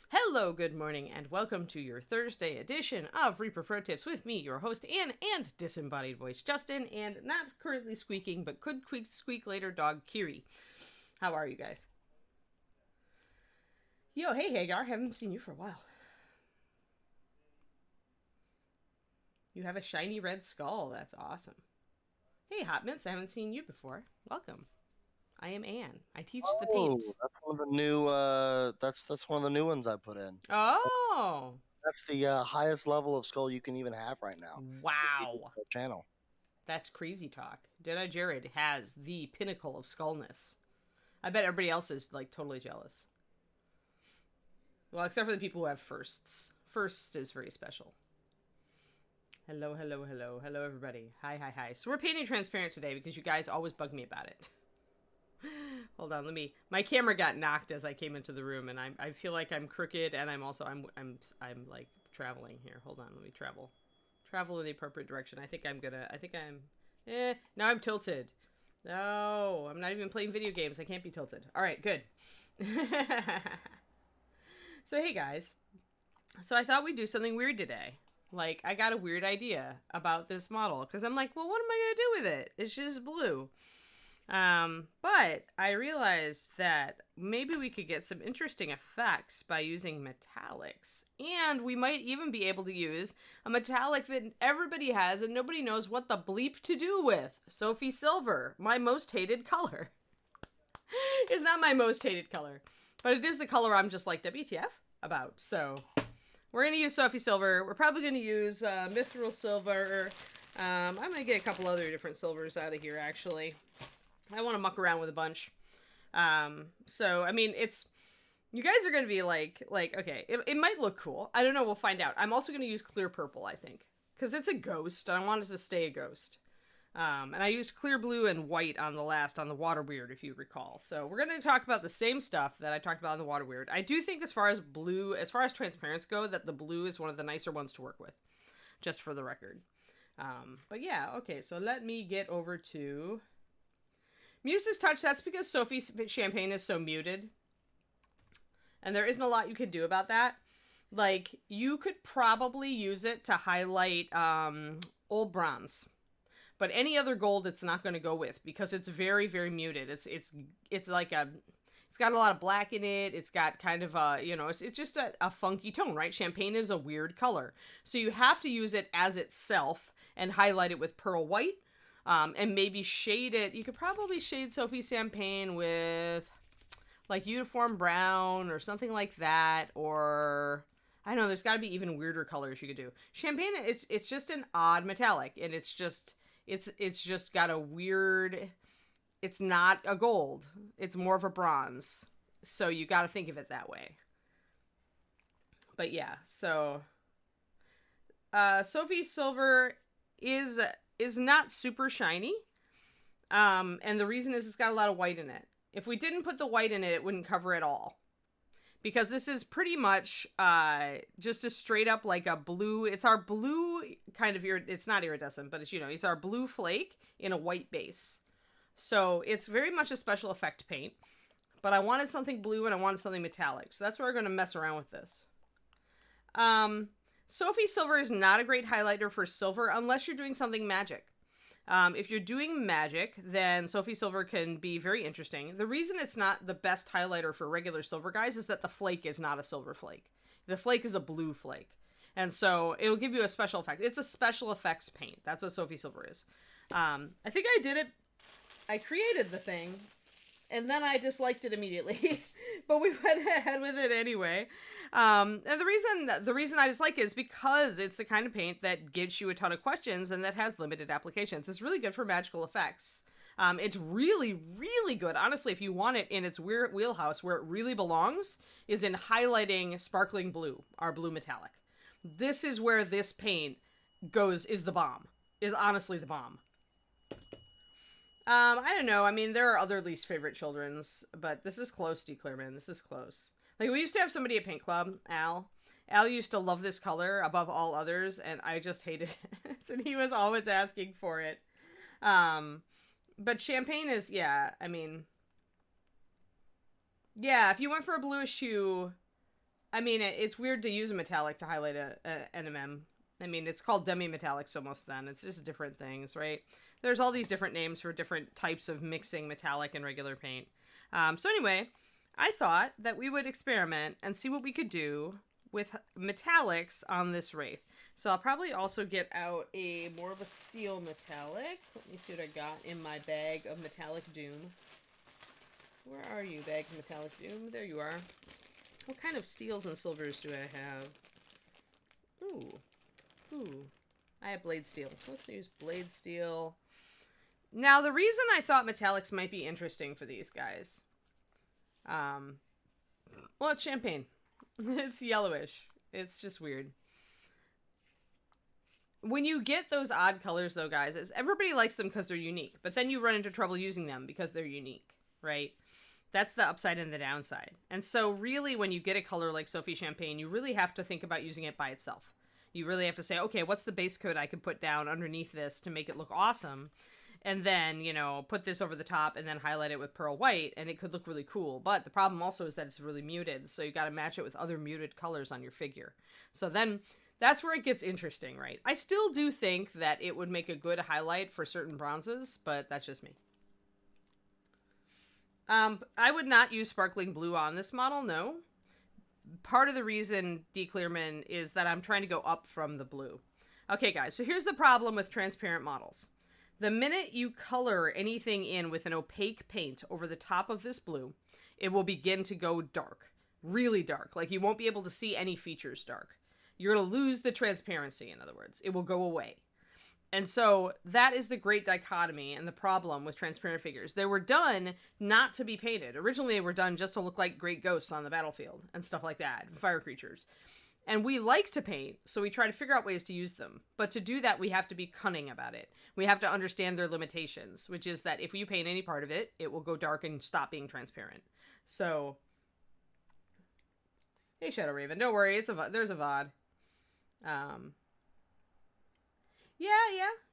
Hello, good morning, and welcome to your Thursday edition of Reaper Pro Tips with me, your host, Anne, and disembodied voice, Justin, and not currently squeaking, but could squeak later, dog, Kiri. How are you guys? Yo, hey, Hagar, haven't seen you for a while. You have a shiny red skull. That's awesome. Hey, Hot Mints, I haven't seen you before. Welcome. I am Anne. I teach the paint. That's one of the new. That's one of the new ones I put in. Oh, That's the highest level of skull you can even have right now. wow. Channel. That's crazy talk. Deadeye Jared has the pinnacle of skullness. I bet everybody else is, like, totally jealous. Well, except for the people who have firsts. First is very special. Hello, hello, hello. Hello, everybody. Hi, hi, hi. So we're painting transparent today because you guys always bug me about it. Hold on, my camera got knocked as I came into the room, and I feel like I'm crooked, and I'm like traveling here. Hold on, let me travel in the appropriate direction. Now I'm tilted. No, I'm not even playing video games. I can't be tilted. All right, good. So hey guys, so I thought we'd do something weird today. Like, I got a weird idea about this model because I'm like, well, what am I gonna do with it? It's just blue. But I realized that maybe we could get some interesting effects by using metallics. And we might even be able to use a metallic that everybody has and nobody knows what the bleep to do with. Sophie Silver, my most hated color. It's not my most hated color, but it is the color I'm just like WTF about. So we're going to use Sophie Silver. We're probably going to use Mithril Silver. I'm going to get a couple other different silvers out of here, actually. I want to muck around with a bunch. So, I mean, you guys are going to be like, okay, it might look cool. I don't know. We'll find out. I'm also going to use clear purple, I think, because it's a ghost. I want it to stay a ghost. And I used clear blue and white on the water weird, if you recall. So we're going to talk about the same stuff that I talked about on the water weird. I do think as far as transparents go, that the blue is one of the nicer ones to work with, just for the record. But yeah, okay. So let me get over to Muse's Touch. That's because Sophie's Champagne is so muted. And there isn't a lot you can do about that. Like, you could probably use it to highlight old bronze. But any other gold it's not going to go with because it's very, very muted. It's like it's got a lot of black in it. It's got kind of it's just a funky tone, right? Champagne is a weird color. So you have to use it as itself and highlight it with pearl white. And maybe shade it. You could probably shade Sophie Champagne with like uniform brown or something like that. Or I don't know, there's got to be even weirder colors you could do. Champagne, it's just an odd metallic, and it's just got a weird, it's not a gold. It's more of a bronze. So you got to think of it that way. But yeah, so Sophie Silver is not super shiny. And the reason is it's got a lot of white in it. If we didn't put the white in it, it wouldn't cover it all. Because this is pretty much just a straight up like a blue. It's our blue kind of, it's not iridescent, but it's our blue flake in a white base. So it's very much a special effect paint. But I wanted something blue and I wanted something metallic. So that's where we're going to mess around with this. Sophie Silver is not a great highlighter for silver unless you're doing something magic. If you're doing magic, then Sophie Silver can be very interesting. The reason it's not the best highlighter for regular silver guys is that the flake is not a silver flake. The flake is a blue flake. And so it'll give you a special effect. It's a special effects paint. That's what Sophie Silver is. I think I created the thing, and then I disliked it immediately. But we went ahead with it anyway. And the reason I dislike it is because it's the kind of paint that gives you a ton of questions and that has limited applications. It's really good for magical effects. It's really, really good. Honestly, if you want it in its wheelhouse where it really belongs, is in highlighting sparkling blue, our blue metallic. This is where this paint is the bomb. Is honestly the bomb. I don't know. I mean, there are other least favorite children's, but this is close, Declareman. This is close. Like, we used to have somebody at Paint Club, Al. Al used to love this color above all others, and I just hated it. And he was always asking for it. But champagne is, yeah, I mean, Yeah, if you went for a bluish hue, I mean, it's weird to use a metallic to highlight an MM. I mean, it's called demi-metallics almost then. It's just different things, right? There's all these different names for different types of mixing metallic and regular paint. So anyway, I thought that we would experiment and see what we could do with metallics on this Wraith. So I'll probably also get out a more of a steel metallic. Let me see what I got in my bag of metallic doom. Where are you, bag of metallic doom? There you are. What kind of steels and silvers do I have? Ooh. I have blade steel. Let's use blade steel. Now, the reason I thought metallics might be interesting for these guys, well, it's champagne. It's yellowish. It's just weird. When you get those odd colors, though, guys, is everybody likes them because they're unique, but then you run into trouble using them because they're unique, right? That's the upside and the downside. And so really, when you get a color like Sophie Champagne, you really have to think about using it by itself. You really have to say, okay, what's the base coat I could put down underneath this to make it look awesome? And then, you know, put this over the top and then highlight it with pearl white, and it could look really cool. But the problem also is that it's really muted, so you got to match it with other muted colors on your figure. So then that's where it gets interesting, right? I still do think that it would make a good highlight for certain bronzes, but that's just me. I would not use sparkling blue on this model, no. Part of the reason, D. Clearman, is that I'm trying to go up from the blue. Okay, guys, so here's the problem with transparent models. The minute you color anything in with an opaque paint over the top of this blue, it will begin to go dark. Really dark. Like, you won't be able to see any features dark. You're going to lose the transparency, in other words. It will go away. And so that is the great dichotomy and the problem with transparent figures. They were done not to be painted. Originally, they were done just to look like great ghosts on the battlefield and stuff like that, and fire creatures. And we like to paint, so we try to figure out ways to use them. But to do that, we have to be cunning about it. We have to understand their limitations, which is that if you paint any part of it, it will go dark and stop being transparent. So, hey, Shadow Raven, don't worry, there's a VOD. Yeah,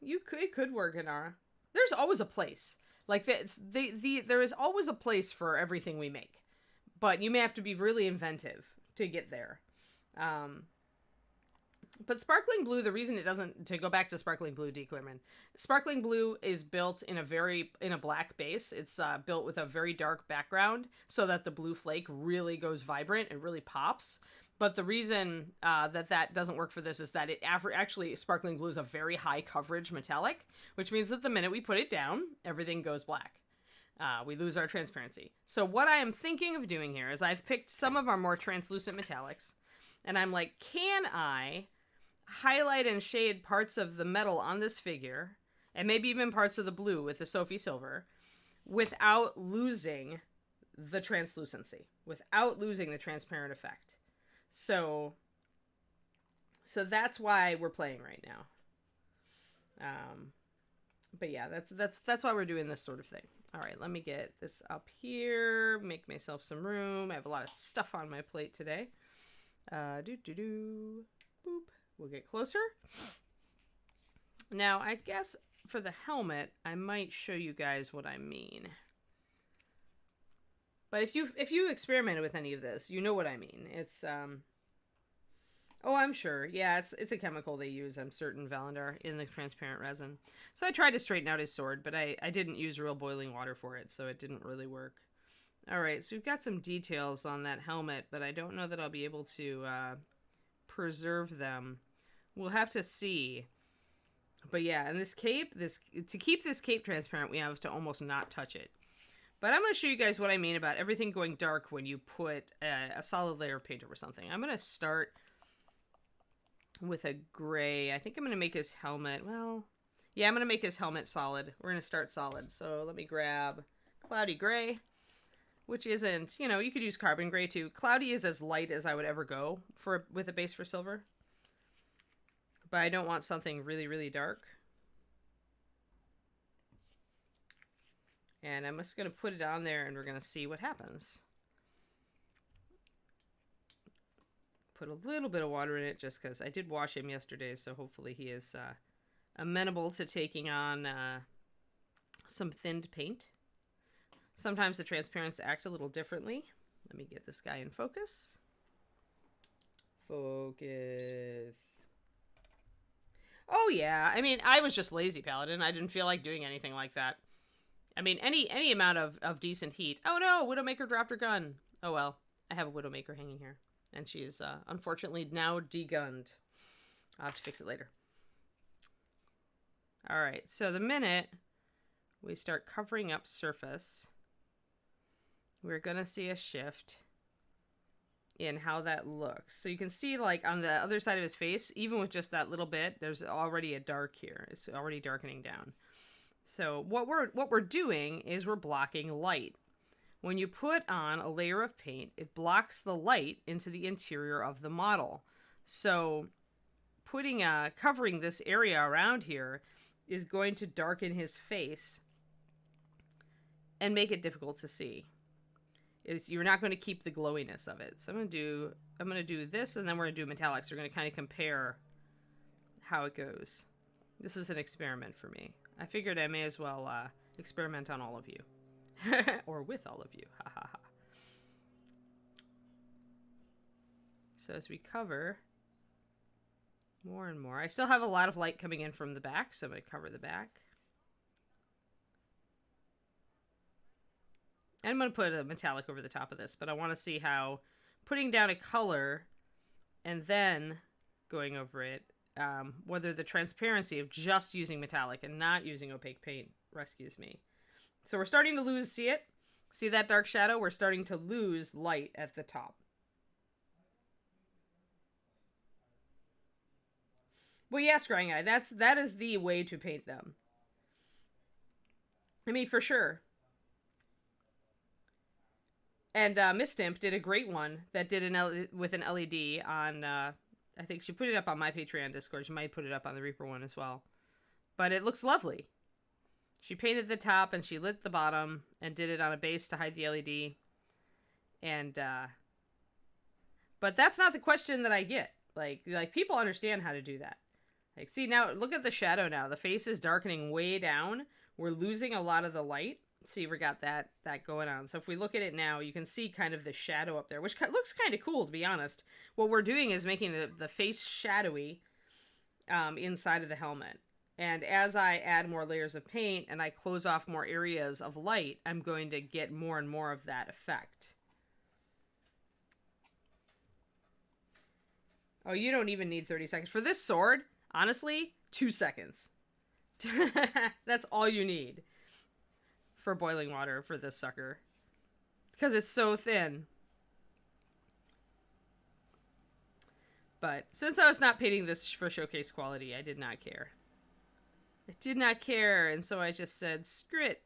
it could work, Inara. There's always a place. Like, there is always a place for everything we make. But you may have to be really inventive to get there. But sparkling blue, the reason it doesn't, to go back to sparkling blue, D. Clearman, sparkling blue is built in a black base. It's built with a very dark background so that the blue flake really goes vibrant. It really pops. But the reason that doesn't work for this is that actually sparkling blue is a very high coverage metallic, which means that the minute we put it down, everything goes black. We lose our transparency. So what I am thinking of doing here is I've picked some of our more translucent metallics, and I'm like, can I highlight and shade parts of the metal on this figure, and maybe even parts of the blue with the Sophie Silver, without losing the translucency, without losing the transparent effect. So that's why we're playing right now. But yeah, that's why we're doing this sort of thing. All right, let me get this up here, make myself some room. I have a lot of stuff on my plate today. Boop. We'll get closer. Now, I guess for the helmet, I might show you guys what I mean. But if you experimented with any of this, you know what I mean. It's oh, I'm sure. Yeah, it's a chemical they use, I'm certain, Valendar, in the transparent resin. So I tried to straighten out his sword, but I didn't use real boiling water for it, so it didn't really work. All right, so we've got some details on that helmet, but I don't know that I'll be able to preserve them. We'll have to see. But yeah, and this cape, to keep this cape transparent, we have to almost not touch it. But I'm going to show you guys what I mean about everything going dark when you put a solid layer of paint over something. I'm going to start with a gray. I think I'm going to make his helmet, well, yeah, I'm going to make his helmet solid. We're going to start solid. So let me grab Cloudy Gray, which isn't, you know, you could use Carbon Gray too. Cloudy is as light as I would ever go with a base for silver. But I don't want something really, really dark. And I'm just going to put it on there and we're going to see what happens. Put a little bit of water in it just because I did wash him yesterday, so hopefully he is amenable to taking on some thinned paint. Sometimes the transparents act a little differently. Let me get this guy in focus. Focus. Oh yeah, I mean, I was just lazy, Paladin. I didn't feel like doing anything like that. I mean, any amount of decent heat. Oh no, Widowmaker dropped her gun. Oh well, I have a Widowmaker hanging here. And she is, unfortunately, now degunned. I'll have to fix it later. Alright, so the minute we start covering up surface, we're going to see a shift in how that looks. So you can see, like, on the other side of his face, even with just that little bit, there's already a dark here. It's already darkening down. So what we're doing is we're blocking light. When you put on a layer of paint, it blocks the light into the interior of the model. So covering this area around here is going to darken his face and make it difficult to see. You're not going to keep the glowiness of it. So I'm going to do this, and then we're going to do metallics. We're going to kind of compare how it goes. This is an experiment for me. I figured I may as well experiment on all of you. Or with all of you. Ha ha ha. So as we cover more and more, I still have a lot of light coming in from the back, so I'm going to cover the back. And I'm going to put a metallic over the top of this, but I want to see how putting down a color and then going over it, whether the transparency of just using metallic and not using opaque paint rescues me. So we're starting to lose, see it? See that dark shadow? We're starting to lose light at the top. Well, yeah, Scrying Eye, that is the way to paint them. I mean, for sure. And Miss Stimp did a great one that did with an LED on, I think she put it up on my Patreon Discord. She might put it up on the Reaper one as well. But it looks lovely. She painted the top and she lit the bottom and did it on a base to hide the LED. And, but that's not the question that I get. Like people understand how to do that. Like, see now, look at the shadow now. The face is darkening way down. We're losing a lot of the light. See, we got that going on. So if we look at it now, you can see kind of the shadow up there, which looks kind of cool, to be honest. What we're doing is making the face shadowy inside of the helmet. And as I add more layers of paint and I close off more areas of light, I'm going to get more and more of that effect. Oh, you don't even need 30 seconds. For this sword, honestly, 2 seconds. That's all you need for boiling water for this sucker. Because it's so thin. But since I was not painting this for showcase quality, I did not care. I did not care, and so I just said, screw it.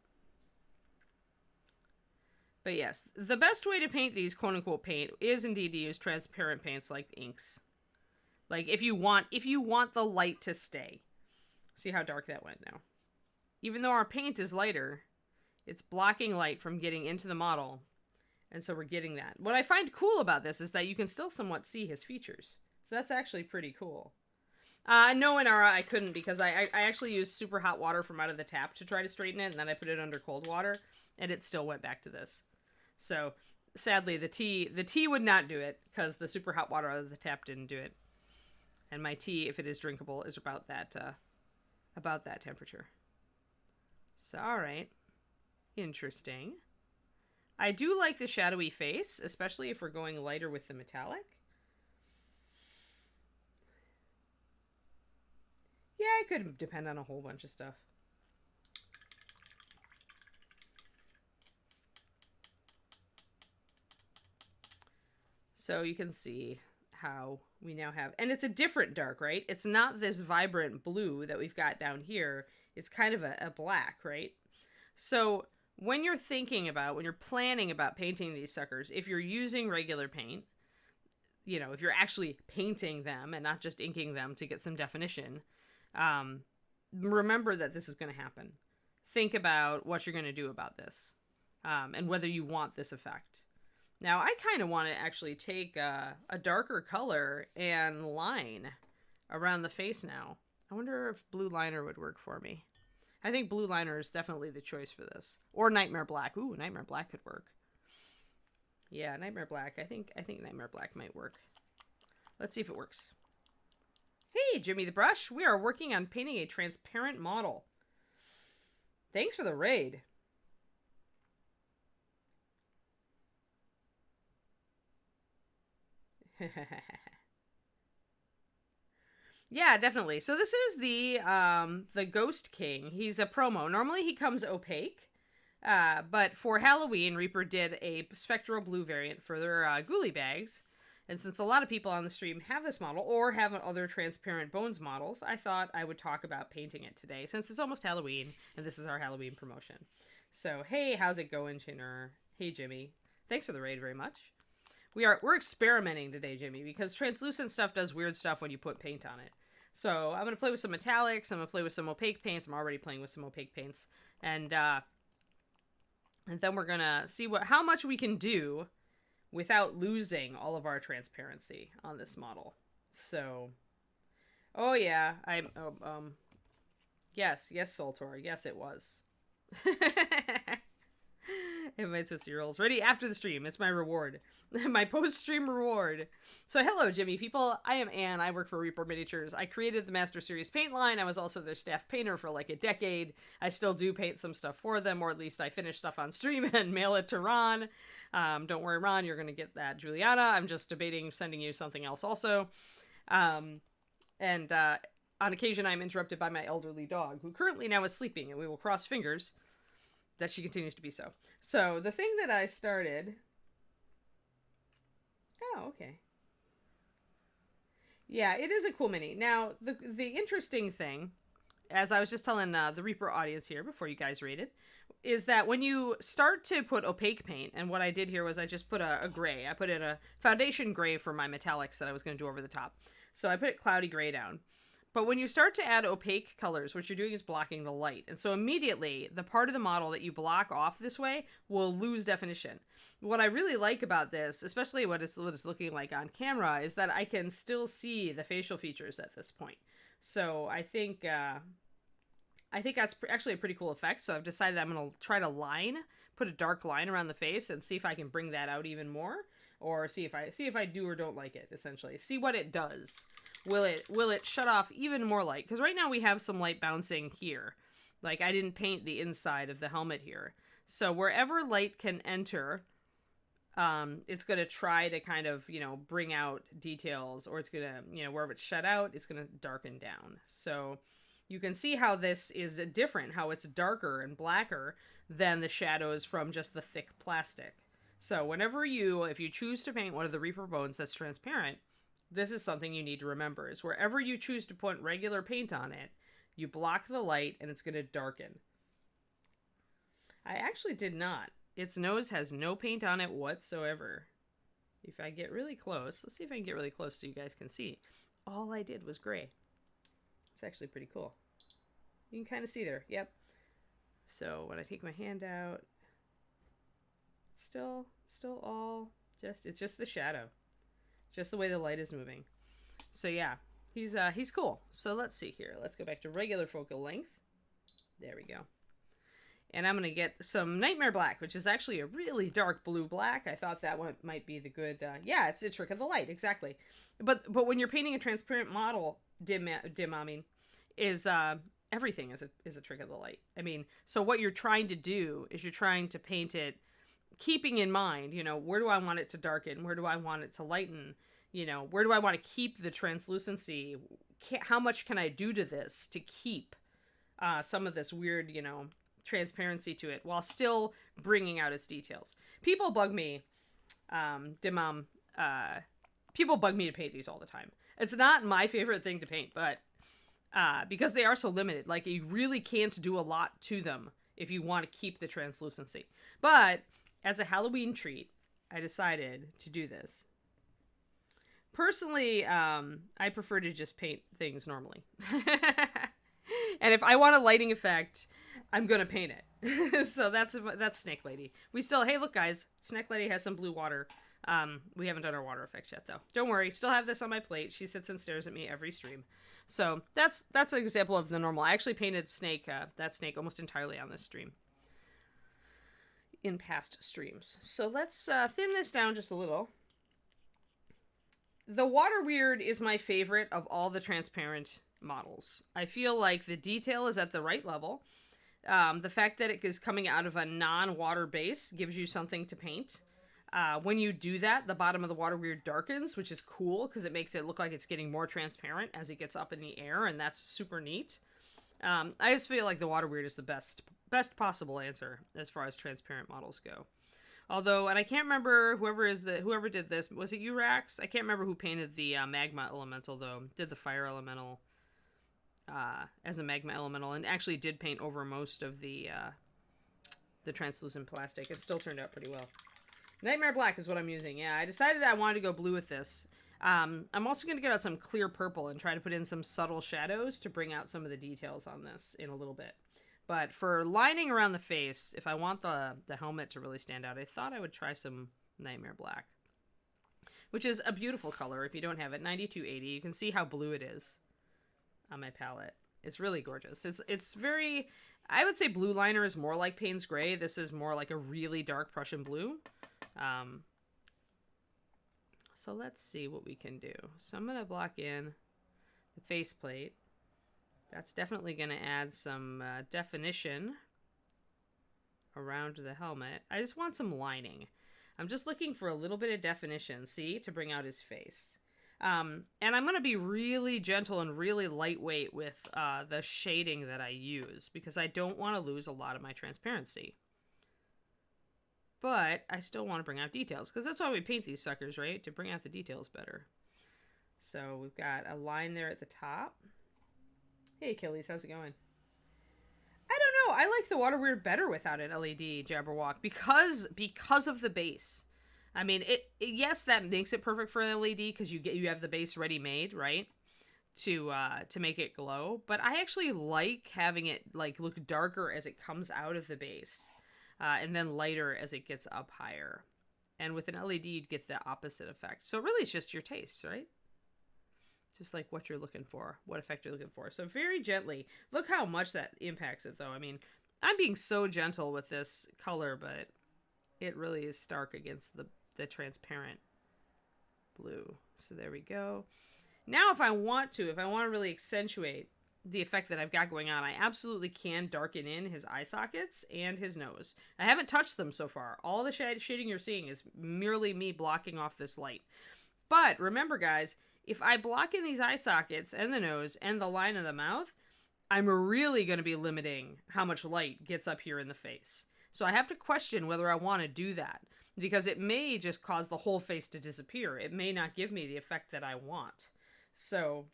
But yes, the best way to paint these quote-unquote paint is indeed to use transparent paints like inks. Like, if you want the light to stay. See how dark that went now. Even though our paint is lighter, it's blocking light from getting into the model. And so we're getting that. What I find cool about this is that you can still somewhat see his features. So that's actually pretty cool. No, Inara, I couldn't because I actually used super hot water from out of the tap to try to straighten it, and then I put it under cold water, and it still went back to this. So, sadly, the tea would not do it, because the super hot water out of the tap didn't do it. And my tea, if it is drinkable, is about that temperature. So, alright. Interesting. I do like the shadowy face, especially if we're going lighter with the metallic. Yeah, it could depend on a whole bunch of stuff. So you can see how we now have, and it's a different dark, right? It's not this vibrant blue that we've got down here. It's kind of a black, right? So when you're planning about painting these suckers, if you're using regular paint, you know, if you're actually painting them and not just inking them to get some definition, remember that this is going to happen. Think about what you're going to do about this, and whether you want this effect. Now, I kind of want to actually take a darker color and line around the face now. I wonder if blue liner would work for me. I think blue liner is definitely the choice for this. Or Nightmare Black. Ooh, Nightmare Black could work. Yeah, Nightmare Black. I think Nightmare Black might work. Let's see if it works. Hey, Jimmy the Brush. We are working on painting a transparent model. Thanks for the raid. Yeah, definitely. So this is the Ghost King. He's a promo. Normally he comes opaque. But for Halloween, Reaper did a spectral blue variant for their Ghoulie bags. And since a lot of people on the stream have this model or have other transparent bones models, I thought I would talk about painting it today since it's almost Halloween and this is our Halloween promotion. So, hey, how's it going, Chinner? Hey, Jimmy. Thanks for the raid very much. We're experimenting today, Jimmy, because translucent stuff does weird stuff when you put paint on it. So I'm going to play with some metallics. I'm going to play with some opaque paints. I'm already playing with some opaque paints. And then we're going to see how much we can do without losing all of our transparency on this model. So, oh yeah, yes, Soltor, yes it was. Invite Tootsie Rolls. Ready after the stream. It's my reward. My post-stream reward. So hello, Jimmy people. I am Anne. I work for Reaper Miniatures. I created the Master Series paint line. I was also their staff painter for like a decade. I still do paint some stuff for them, or at least I finish stuff on stream and mail it to Ron. Don't worry, Ron. You're going to get that, Juliana. I'm just debating sending you something else also. On occasion, I'm interrupted by my elderly dog, who currently now is sleeping, and we will cross fingers that she continues to be so. So, the thing that I started... Oh, okay. Yeah, it is a cool mini. Now, the interesting thing, as I was just telling the Reaper audience here before you guys rated, is that when you start to put opaque paint, and what I did here was I just put a gray. I put in a foundation gray for my metallics that I was going to do over the top. So I put it cloudy gray down. But when you start to add opaque colors, what you're doing is blocking the light. And so immediately, the part of the model that you block off this way will lose definition. What I really like about this, especially what it's looking like on camera, is that I can still see the facial features at this point. So I think that's actually a pretty cool effect. So I've decided I'm going to try to put a dark line around the face and see if I can bring that out even more. Or see if I do or don't like it, essentially. See what it does. Will it shut off even more light? Because right now we have some light bouncing here. Like, I didn't paint the inside of the helmet here. So wherever light can enter, it's going to try to kind of, bring out details. Or it's going to, wherever it's shut out, it's going to darken down. So you can see how this is different, how it's darker and blacker than the shadows from just the thick plastic. So whenever if you choose to paint one of the Reaper bones that's transparent, this is something you need to remember, is wherever you choose to put regular paint on it, you block the light and it's going to darken. I actually did not. Its nose has no paint on it whatsoever. If I get really close, let's see if I can get really close so you guys can see. All I did was gray. It's actually pretty cool. You can kind of see there. Yep. So when I take my hand out, still all it's just the shadow, just the way the light is moving. So yeah, he's cool. So let's see here. Let's go back to regular focal length. There we go. And I'm gonna get some Nightmare Black, which is actually a really dark blue black. I thought that one might be the good. Yeah, it's a trick of the light, exactly. But when you're painting a transparent model, dim is everything is a trick of the light. I mean, so what you're trying to do is you're trying to paint it, keeping in mind, where do I want it to darken? Where do I want it to lighten? Where do I want to keep the translucency? How much can I do to this to keep some of this weird, transparency to it while still bringing out its details? People bug me, people bug me to paint these all the time. It's not my favorite thing to paint, but because they are so limited, like you really can't do a lot to them if you want to keep the translucency. But as a Halloween treat, I decided to do this. Personally, I prefer to just paint things normally. And if I want a lighting effect, I'm going to paint it. So that's Snake Lady. Hey, look, guys. Snake Lady has some blue water. We haven't done our water effects yet, though. Don't worry. Still have this on my plate. She sits and stares at me every stream. So that's an example of the normal. I actually painted that snake almost entirely on this stream. in past streams. So let's thin this down just a little. The Water Weird is my favorite of all the transparent models. I feel like the detail is at the right level. The fact that it is coming out of a non-water base gives you something to paint. When you do that, the bottom of the Water Weird darkens, which is cool because it makes it look like it's getting more transparent as it gets up in the air, and that's super neat. I just feel like the Water Weird is the best possible answer as far as transparent models go. Although, and I can't remember whoever did this. Was it you, Rax? I can't remember who painted the magma elemental though. Did the fire elemental as a magma elemental, and actually did paint over most of the translucent plastic. It still turned out pretty well. Nightmare Black is what I'm using. Yeah, I decided I wanted to go blue with this. I'm also going to get out some clear purple and try to put in some subtle shadows to bring out some of the details on this in a little bit. But for lining around the face, if I want the helmet to really stand out, I thought I would try some Nightmare Black, which is a beautiful color if you don't have it. 9280. You can see how blue it is on my palette. It's really gorgeous. It's very, I would say blue liner is more like Payne's Gray. This is more like a really dark Prussian blue. So let's see what we can do. So I'm going to block in the faceplate. That's definitely going to add some definition around the helmet. I just want some lining. I'm just looking for a little bit of definition, see, to bring out his face. And I'm going to be really gentle and really lightweight with the shading that I use because I don't want to lose a lot of my transparency. But I still want to bring out details because that's why we paint these suckers, right? To bring out the details better. So we've got a line there at the top. Hey, Achilles, how's it going? I don't know. I like the Water Weird better without an LED Jabberwock because of the base. I mean, yes, that makes it perfect for an LED because you have the base ready made, right? To make it glow. But I actually like having it like look darker as it comes out of the base. And then lighter as it gets up higher. And with an LED, you'd get the opposite effect. So really, it's just your taste, right? Just like what you're looking for, what effect you're looking for. So very gently. Look how much that impacts it, though. I mean, I'm being so gentle with this color, but it really is stark against the transparent blue. So there we go. Now, if I want to really accentuate the effect that I've got going on, I absolutely can darken in his eye sockets and his nose. I haven't touched them so far. All the shading you're seeing is merely me blocking off this light. But remember, guys, if I block in these eye sockets and the nose and the line of the mouth, I'm really going to be limiting how much light gets up here in the face. So I have to question whether I want to do that because it may just cause the whole face to disappear. It may not give me the effect that I want. So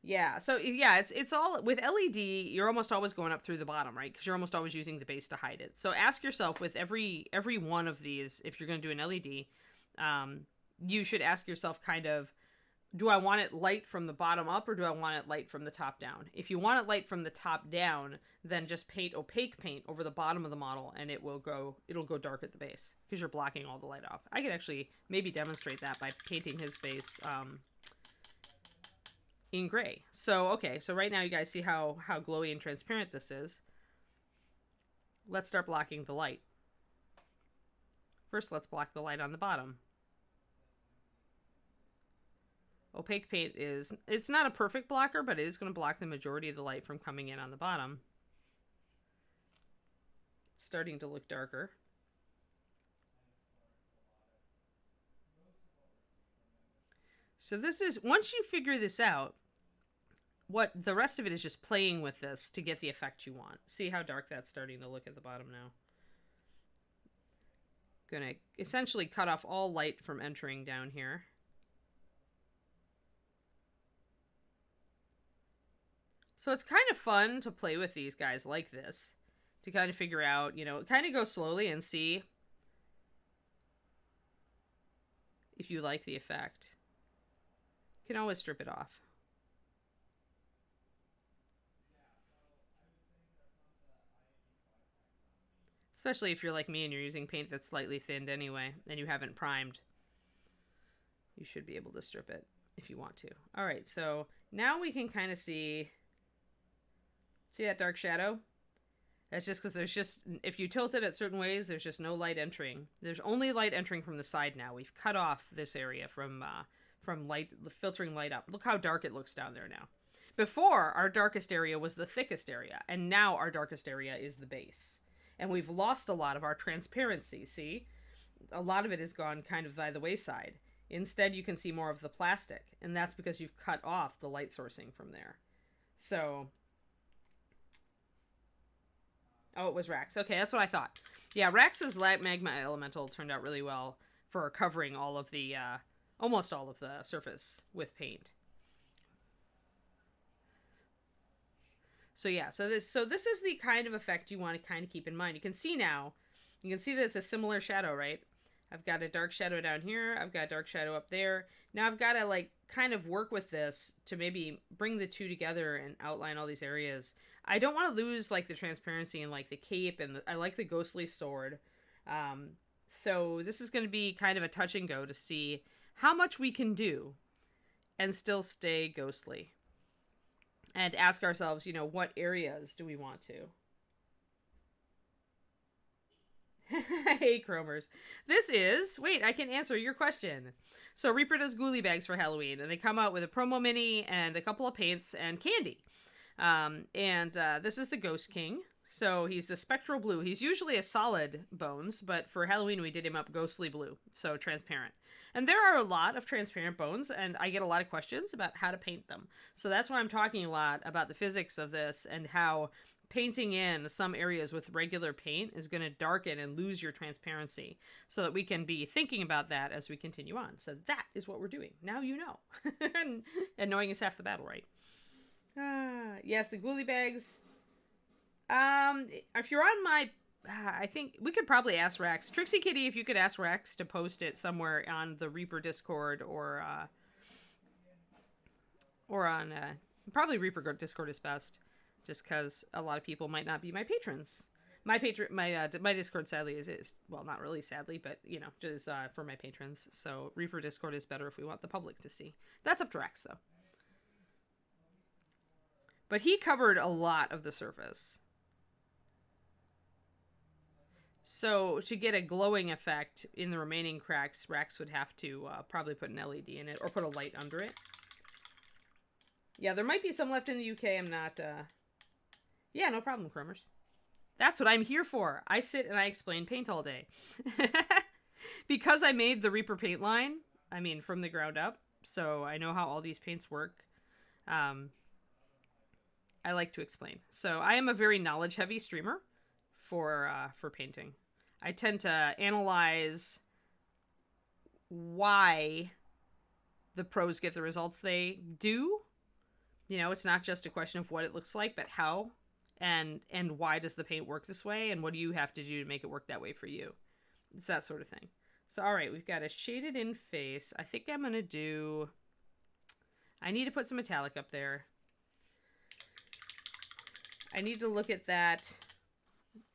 yeah, it's all with LED. You're almost always going up through the bottom, right? Because you're almost always using the base to hide it. So ask yourself with every one of these, if you're going to do an LED, you should ask yourself kind of, do I want it light from the bottom up or do I want it light from the top down? If you want it light from the top down, then just paint opaque paint over the bottom of the model and it'll go dark at the base because you're blocking all the light off. I could actually maybe demonstrate that by painting his base in gray. So, okay, so right now you guys see how glowy and transparent this is. Let's start blocking the light. First, let's block the light on the bottom. Opaque paint it's not a perfect blocker, but it is going to block the majority of the light from coming in on the bottom. It's starting to look darker. So this is, once you figure this out, what the rest of it is just playing with this to get the effect you want. See how dark that's starting to look at the bottom now. Gonna essentially cut off all light from entering down here. So it's kind of fun to play with these guys like this, to kind of figure out, you know, kind of go slowly and see if you like the effect. You can always strip it off. Especially if you're like me and you're using paint that's slightly thinned anyway, and you haven't primed. You should be able to strip it if you want to. All right, so now we can kind of see that dark shadow? That's just because if you tilt it at certain ways, there's just no light entering. There's only light entering from the side now. We've cut off this area from light, filtering light up. Look how dark it looks down there now. Before, our darkest area was the thickest area, and now our darkest area is the base. And we've lost a lot of our transparency, see? A lot of it has gone kind of by the wayside. Instead, you can see more of the plastic, and that's because you've cut off the light sourcing from there. So... Oh, it was Rax. Okay, that's what I thought. Yeah, Rax's magma elemental turned out really well for covering all of the, almost all of the surface with paint. So yeah, so this is the kind of effect you want to kind of keep in mind. You can see now, you can see that it's a similar shadow, right? I've got a dark shadow down here. I've got a dark shadow up there. Now I've got to like kind of work with this to maybe bring the two together and outline all these areas. I don't want to lose like the transparency and like the cape, and I like the ghostly sword. So this is going to be kind of a touch and go to see how much we can do and still stay ghostly. And ask ourselves, you know, what areas do we want to? Hey, Chromers. This is... Wait, I can answer your question. So Reaper does Ghoulie bags for Halloween, and they come out with a promo mini and a couple of paints and candy. This is the Ghost King. So he's the spectral blue. He's usually a solid bones, but for Halloween we did him up ghostly blue, so transparent. And there are a lot of transparent bones, and I get a lot of questions about how to paint them. So that's why I'm talking a lot about the physics of this and how painting in some areas with regular paint is going to darken and lose your transparency, so that we can be thinking about that as we continue on. So that is what we're doing. Now you know. And knowing is half the battle, right? Yes, the Ghoulie bags. If you're on my... I think we could probably ask Rax. Trixie Kitty, if you could ask Rax to post it somewhere on the Reaper Discord or on... probably Reaper Discord is best. Just because a lot of people might not be my patrons. My Discord sadly is well, not really sadly, but you know, just for my patrons. So Reaper Discord is better if we want the public to see. That's up to Rex though. But he covered a lot of the surface. So to get a glowing effect in the remaining cracks, Rax would have to probably put an LED in it or put a light under it. Yeah, there might be some left in the UK. I'm not... Yeah, no problem, Crummers. That's what I'm here for. I sit and I explain paint all day. Because I made the Reaper paint line, I mean, from the ground up, so I know how all these paints work. I like to explain. So I am a very knowledge-heavy streamer for painting. I tend to analyze why the pros get the results they do. You know, it's not just a question of what it looks like, but how and why does the paint work this way, and what do you have to do to make it work that way for you. It's that sort of thing. So, all right, we've got a shaded in face. I think I'm going to do... I need to put some metallic up there. I need to look at that.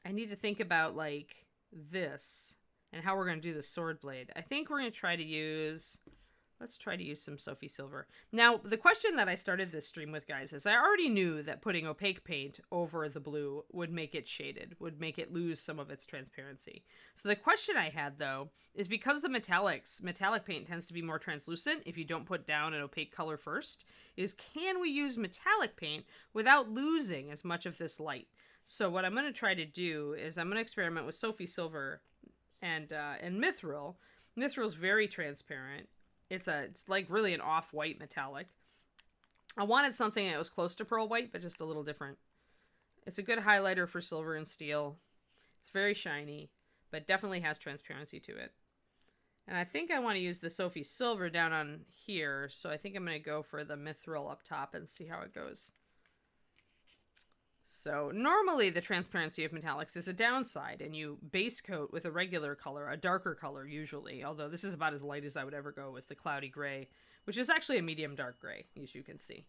I need to think about, like, this and how we're going to do the sword blade. I think we're going to try to use... Let's try to use some Sophie Silver. Now, the question that I started this stream with, guys, is I already knew that putting opaque paint over the blue would make it shaded, would make it lose some of its transparency. So the question I had, though, is because the metallic paint tends to be more translucent if you don't put down an opaque color first, is can we use metallic paint without losing as much of this light? So what I'm going to try to do is I'm going to experiment with Sophie Silver and Mithril. Mithril's very transparent. It's like really an off-white metallic. I wanted something that was close to pearl white, but just a little different. It's a good highlighter for silver and steel. It's very shiny, but definitely has transparency to it. And I think I want to use the Sophie Silver down on here, so I think I'm going to go for the Mithril up top and see how it goes. So normally the transparency of metallics is a downside, and you base coat with a regular color, a darker color usually, although this is about as light as I would ever go, is the cloudy gray, which is actually a medium dark gray, as you can see.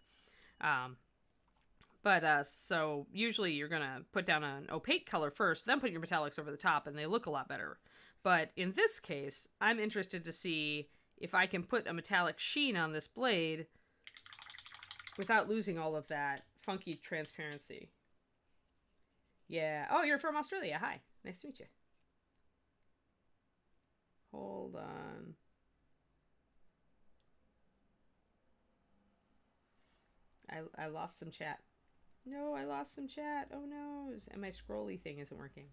So usually you're going to put down an opaque color first, then put your metallics over the top, and they look a lot better. But in this case, I'm interested to see if I can put a metallic sheen on this blade without losing all of that funky transparency. Yeah. Oh, you're from Australia. Hi. Nice to meet you. Hold on. I lost some chat. No, I lost some chat. Oh no. And my scrolly thing isn't working.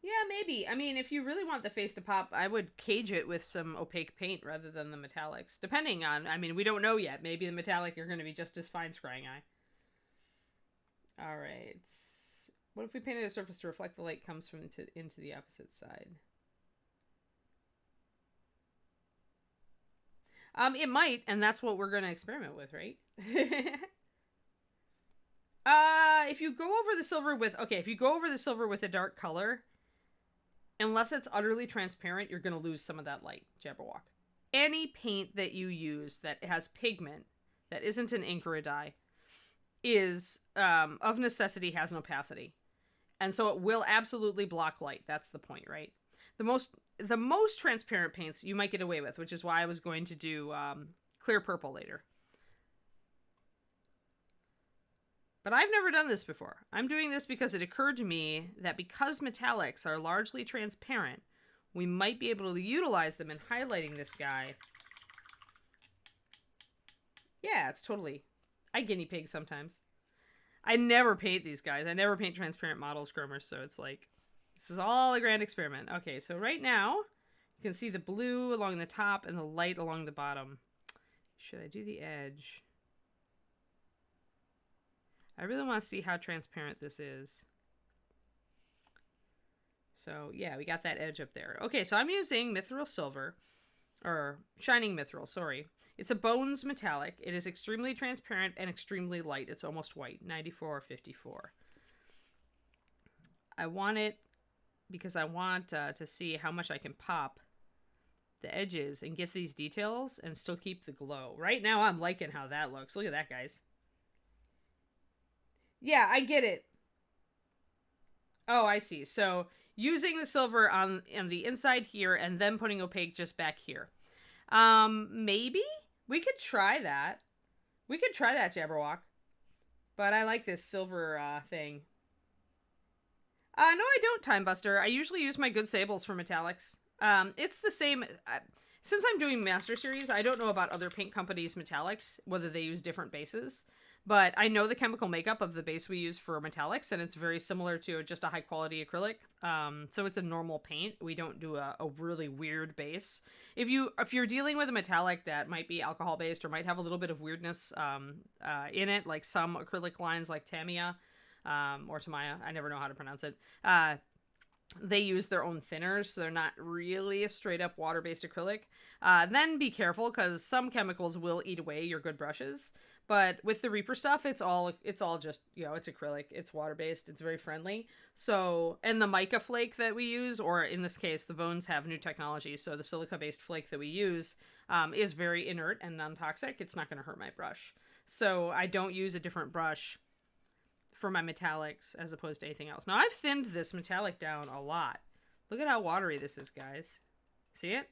Yeah, maybe. I mean, if you really want the face to pop, I would cage it with some opaque paint rather than the metallics. Depending on, I mean, we don't know yet. Maybe the metallic are going to be just as fine, scrying eye. All right. What if we painted a surface to reflect the light comes from into the opposite side? It might, and that's what we're going to experiment with, right? If you go over the silver with, if you go over the silver with a dark color, unless it's utterly transparent, you're going to lose some of that light, Jabberwock. Any paint that you use that has pigment, that isn't an ink or a dye, is, of necessity, has an opacity. And so it will absolutely block light. That's the point, right? The most transparent paints you might get away with, which is why I was going to do clear purple later. But I've never done this before. I'm doing this because it occurred to me that because metallics are largely transparent, we might be able to utilize them in highlighting this guy. Yeah, it's totally... I guinea pig sometimes. I never paint these guys. I never paint transparent models, Chromers, so it's like... This is all a grand experiment. Okay, so right now, you can see the blue along the top and the light along the bottom. Should I do the edge? I really want to see how transparent this is. So, yeah, we got that edge up there. Okay, so I'm using Mithril Silver, or Shining Mithril, sorry. It's a Bones metallic. It is extremely transparent and extremely light. It's almost white, 9454. I want it because I want to see how much I can pop the edges and get these details and still keep the glow. Right now, I'm liking how that looks. Look at that, guys. Yeah, I get it. Oh, I see. So using the silver on the inside here and then putting opaque just back here. Maybe we could try that. We could try that, Jabberwock. But I like this silver thing. No, I don't, Time Buster. I usually use my Good Sables for metallics. It's the same. Since I'm doing Master Series, I don't know about other paint companies' metallics, whether they use different bases. But I know the chemical makeup of the base we use for metallics, and it's very similar to just a high-quality acrylic. So it's a normal paint. We don't do a really weird base. If you're dealing with a metallic that might be alcohol-based or might have a little bit of weirdness in it, like some acrylic lines like Tamiya or Tamiya, I never know how to pronounce it, they use their own thinners, so they're not really a straight-up water-based acrylic. Then be careful, because some chemicals will eat away your good brushes. But with the Reaper stuff, it's all just, it's acrylic, it's water-based, it's very friendly. So, and the mica flake that we use, or in this case, the Bones have new technology, so the silica-based flake that we use is very inert and non-toxic. It's not going to hurt my brush. So I don't use a different brush for my metallics as opposed to anything else. Now, I've thinned this metallic down a lot. Look at how watery this is, guys. See it?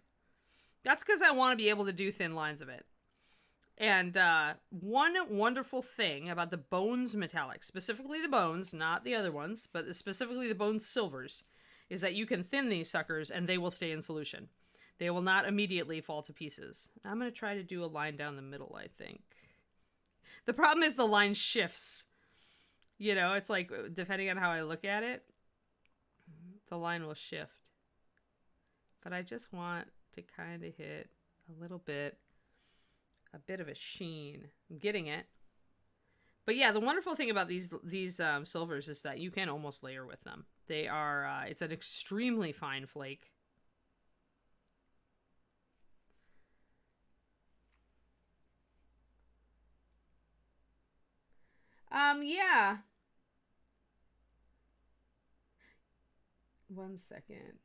That's because I want to be able to do thin lines of it. And one wonderful thing about the Bones metallics, specifically the Bones, not the other ones, but specifically the Bones silvers, is that you can thin these suckers and they will stay in solution. They will not immediately fall to pieces. I'm going to try to do a line down the middle, I think. The problem is the line shifts. It's like, depending on how I look at it, the line will shift. But I just want to kind of hit a little bit, a bit of a sheen. I'm getting it. But yeah, the wonderful thing about these silvers is that you can almost layer with them. They are, it's an extremely fine flake. Yeah. One second.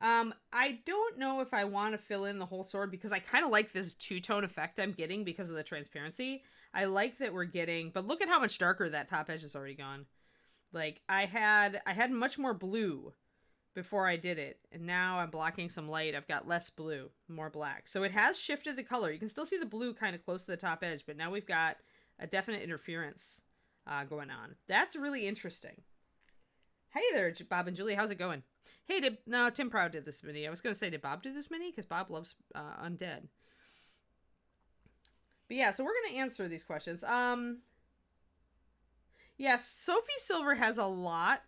I don't know if I want to fill in the whole sword because I kind of like this two-tone effect I'm getting because of the transparency. I like that we're getting, but look at how much darker that top edge has already gone. Like, I had much more blue before I did it. And now I'm blocking some light. I've got less blue, more black. So it has shifted the color. You can still see the blue kind of close to the top edge, but now we've got a definite interference going on. That's really interesting. Hey there, Bob and Julie. How's it going? Hey, no, Tim Proud did this mini. I was going to say, did Bob do this mini? Because Bob loves Undead. But yeah, so we're going to answer these questions. Yes, Sophie Silver has a lot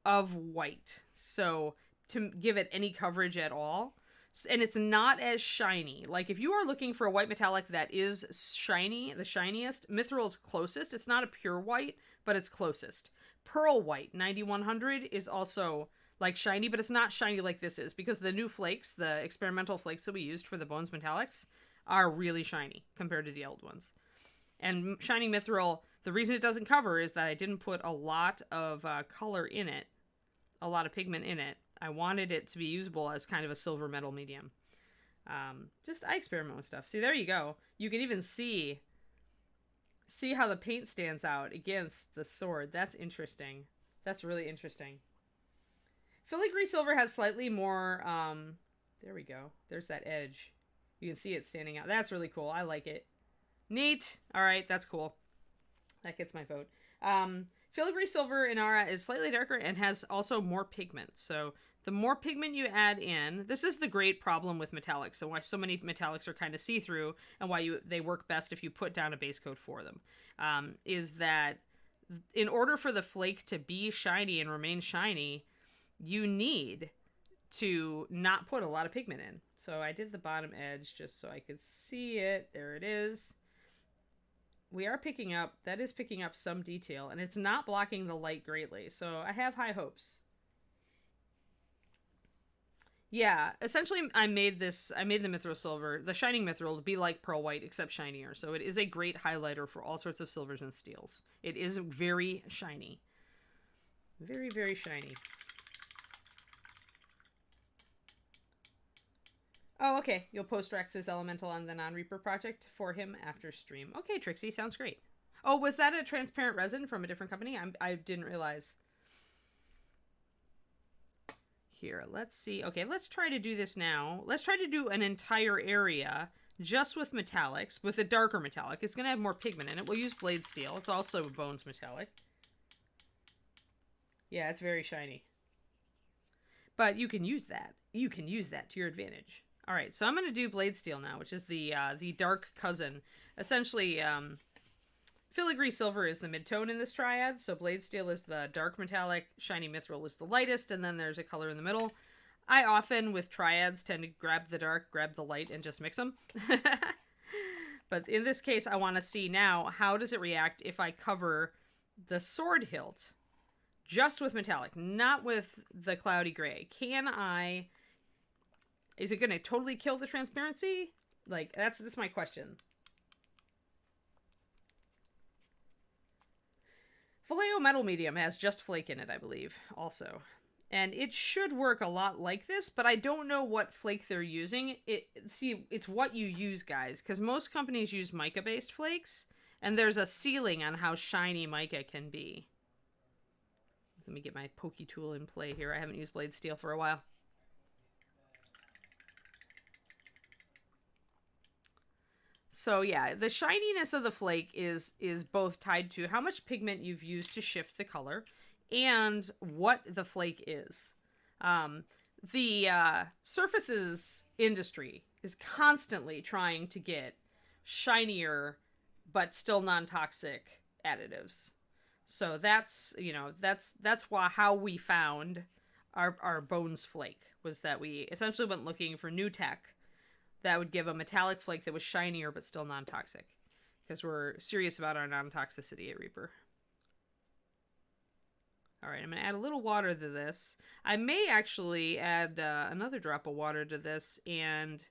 of white, so to give it any coverage at all. And it's not as shiny. Like, if you are looking for a white metallic that is shiny, the shiniest, Mithril's closest. It's not a pure white, but it's closest. Pearl White 9100 is also like shiny, but it's not shiny like this is, because the new flakes, the experimental flakes that we used for the Bones Metallics, are really shiny compared to the old ones. And Shining Mithril, the reason it doesn't cover is that I didn't put a lot of color in it, a lot of pigment in it. I wanted it to be usable as kind of a silver metal medium. I experiment with stuff. See, there you go. You can even see how the paint stands out against the sword. That's interesting. That's really interesting. Filigree Silver has slightly more, there we go. There's that edge. You can see it standing out. That's really cool. I like it. Neat. All right, that's cool. That gets my vote. Filigree Silver in Aura is slightly darker and has also more pigment. So the more pigment you add in, this is the great problem with metallics. So why so many metallics are kind of see-through, and why they work best if you put down a base coat for them, is that in order for the flake to be shiny and remain shiny, you need to not put a lot of pigment in. So I did the bottom edge just so I could see it. There it is. We are picking up some detail, and it's not blocking the light greatly. So I have high hopes. Yeah, essentially I made the Mithril Silver, the Shining Mithril, to be like Pearl White, except shinier. So it is a great highlighter for all sorts of silvers and steels. It is very shiny. Very, very shiny. Oh, okay. You'll post Rex's Elemental on the Non-Reaper project for him after stream. Okay, Trixie, sounds great. Oh, was that a transparent resin from a different company? I didn't realize. Here, let's see. Okay, let's try to do this now. Let's try to do an entire area just with metallics, with a darker metallic. It's going to have more pigment in it. We'll use Blade Steel. It's also Bones Metallic. Yeah, it's very shiny. But you can use that. You can use that to your advantage. All right, so I'm going to do Blade Steel now, which is the dark cousin. Essentially, Filigree Silver is the mid-tone in this triad, so Blade Steel is the dark metallic, Shiny Mithril is the lightest, and then there's a color in the middle. I often, with triads, tend to grab the dark, grab the light, and just mix them. But in this case, I want to see now, how does it react if I cover the sword hilt just with metallic, not with the cloudy gray? Is it going to totally kill the transparency? Like, that's my question. Vallejo Metal Medium has just flake in it, I believe, also. And it should work a lot like this, but I don't know what flake they're using. It's what you use, guys, because most companies use mica-based flakes, and there's a ceiling on how shiny mica can be. Let me get my pokey tool in play here. I haven't used Blade Steel for a while. So yeah, the shininess of the flake is both tied to how much pigment you've used to shift the color and what the flake is. The surfaces industry is constantly trying to get shinier but still non-toxic additives. So that's how we found our Bones flake, was that we essentially went looking for new tech that would give a metallic flake that was shinier but still non-toxic, because we're serious about our non-toxicity at Reaper. All right, I'm going to add a little water to this. I may actually add another drop of water to this and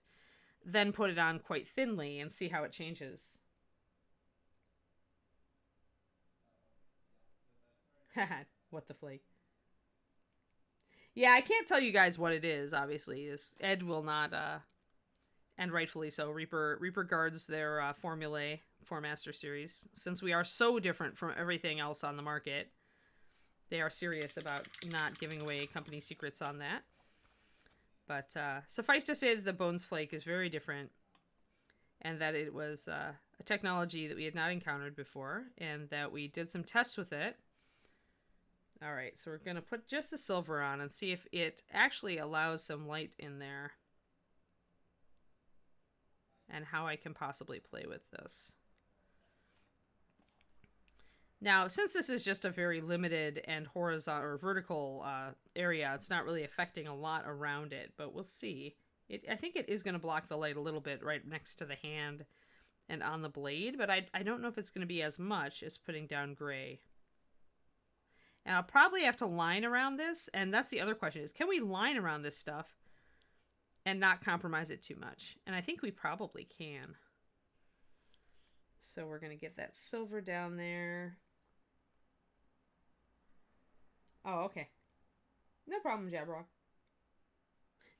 then put it on quite thinly and see how it changes. What the flake? Yeah, I can't tell you guys what it is, obviously. Ed will not... and rightfully so. Reaper guards their formulae for Master Series, since we are so different from everything else on the market. they are serious about not giving away company secrets on that. But suffice to say that the Bones Flake is very different, and that it was a technology that we had not encountered before, and that we did some tests with it. All right, so we're going to put just the silver on and see if it actually allows some light in there, and how I can possibly play with this. Now, since this is just a very limited and horizontal or vertical area, it's not really affecting a lot around it, but we'll see. I think it is going to block the light a little bit right next to the hand and on the blade, but I don't know if it's going to be as much as putting down gray. And I'll probably have to line around this, and that's the other question is, can we line around this stuff and not compromise it too much? And I think we probably can. So we're going to get that silver down there. Oh, okay. No problem, Jabberwock.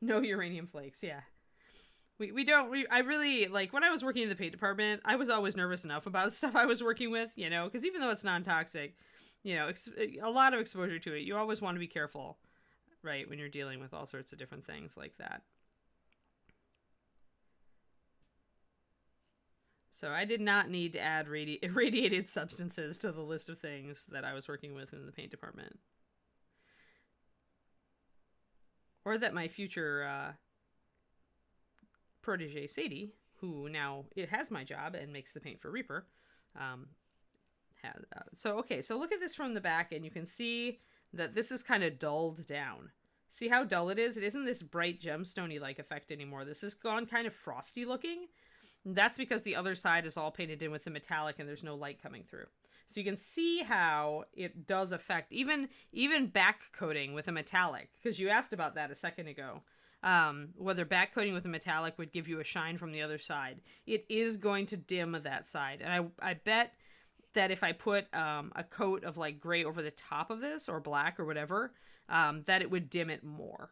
No uranium flakes, yeah. I really, like, when I was working in the paint department, I was always nervous enough about the stuff I was working with, you know, because even though it's non-toxic, you know, a lot of exposure to it, you always want to be careful, right, when you're dealing with all sorts of different things like that. So I did not need to add irradiated substances to the list of things that I was working with in the paint department. Or that my future protege, Sadie, who now has my job and makes the paint for Reaper, has. So look at this from the back, and you can see that this is kind of dulled down. See how dull it is? It isn't this bright gemstone-y-like effect anymore. This has gone kind of frosty looking. That's because the other side is all painted in with the metallic and there's no light coming through. So you can see how it does affect even back coating with a metallic, because you asked about that a second ago. Whether back coating with a metallic would give you a shine from the other side. It is going to dim that side. And I bet that if I put a coat of like gray over the top of this, or black or whatever, that it would dim it more.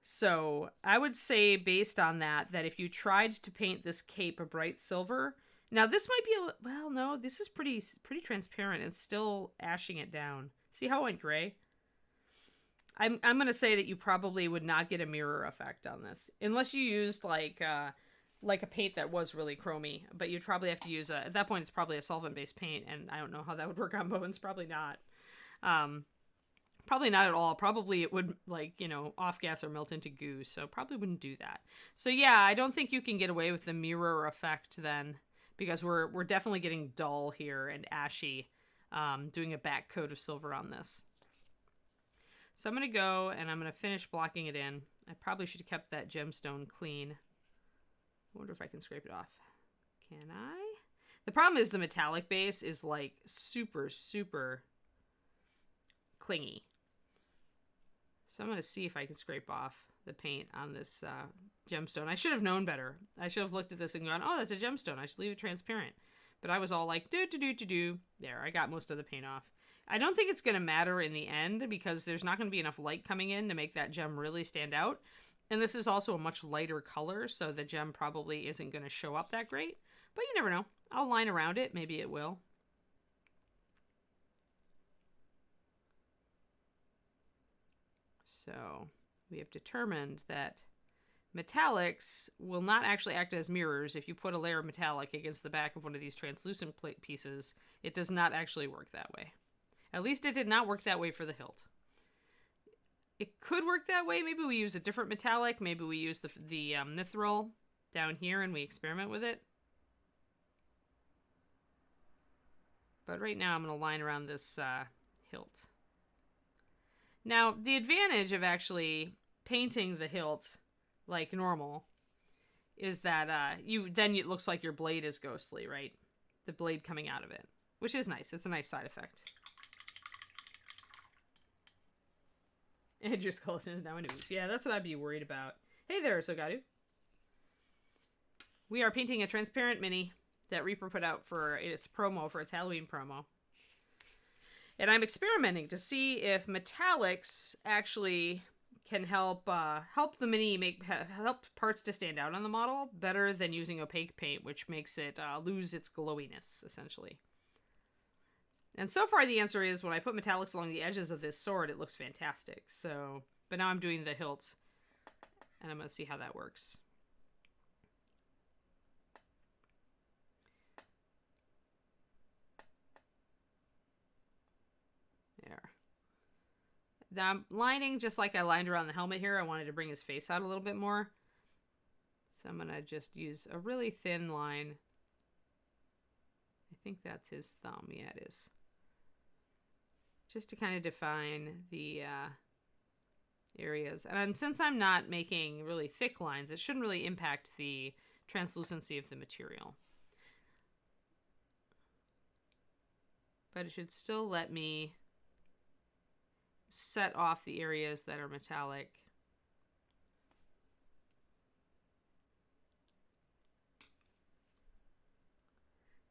So I would say, based on that if if you tried to paint this cape a bright silver, now this might be well, no, this is pretty transparent. It's still ashing it down. See how it went gray? I'm gonna say that you probably would not get a mirror effect on this unless you used like a paint that was really chromy. But you'd probably have to use at that point it's probably a solvent based paint, and I don't know how that would work on bones. Probably not. Probably not at all. Probably it would, like, you know, off gas or melt into goo, so probably wouldn't do that. So yeah, I don't think you can get away with the mirror effect then, because we're definitely getting dull here and ashy, doing a back coat of silver on this. So I'm going to go and I'm going to finish blocking it in. I probably should have kept that gemstone clean. I wonder if I can scrape it off. Can I? The problem is the metallic base is like super clingy. So I'm going to see if I can scrape off the paint on this gemstone. I should have known better. I should have looked at this and gone, oh, that's a gemstone. I should leave it transparent. But I was all like, do. There, I got most of the paint off. I don't think it's going to matter in the end, because there's not going to be enough light coming in to make that gem really stand out. And this is also a much lighter color, so the gem probably isn't going to show up that great. But you never know. I'll line around it. Maybe it will. So we have determined that metallics will not actually act as mirrors. If you put a layer of metallic against the back of one of these translucent pieces, it does not actually work that way. At least it did not work that way for the hilt. It could work that way. Maybe we use a different metallic. Maybe we use the mithril down here and we experiment with it. But right now I'm going to line around this hilt. Now, the advantage of actually painting the hilt like normal is that it looks like your blade is ghostly, right? The blade coming out of it, which is nice. It's a nice side effect. And your skeleton is now a ooze. Yeah, that's what I'd be worried about. Hey there, Sogadu. We are painting a transparent mini that Reaper put out for its promo, for its Halloween promo. And I'm experimenting to see if metallics actually can help the mini help parts to stand out on the model better than using opaque paint, which makes it lose its glowiness, essentially. And so far the answer is when I put metallics along the edges of this sword, it looks fantastic. So, but now I'm doing the hilts, and I'm going to see how that works. There. Now I'm lining just like I lined around the helmet here. I wanted to bring his face out a little bit more. So I'm going to just use a really thin line. I think that's his thumb. Yeah, it is. Just to kind of define the areas. And since I'm not making really thick lines, it shouldn't really impact the translucency of the material. But it should still let me set off the areas that are metallic.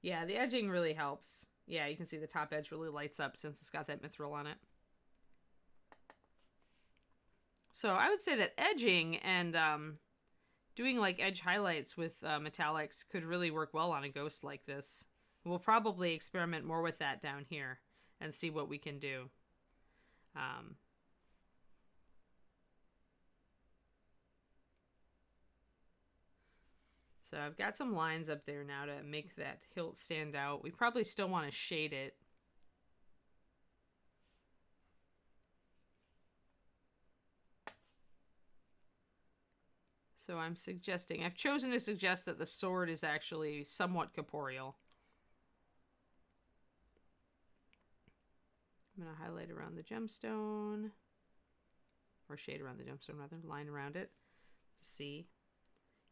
Yeah, the edging really helps. Yeah, you can see the top edge really lights up since it's got that mithril on it. So I would say that edging and doing like edge highlights with metallics could really work well on a ghost like this. We'll probably experiment more with that down here and see what we can do. So I've got some lines up there now to make that hilt stand out. We probably still want to shade it. So I've chosen to suggest that the sword is actually somewhat corporeal. I'm going to highlight around the gemstone, or shade around the gemstone rather, line around it to see.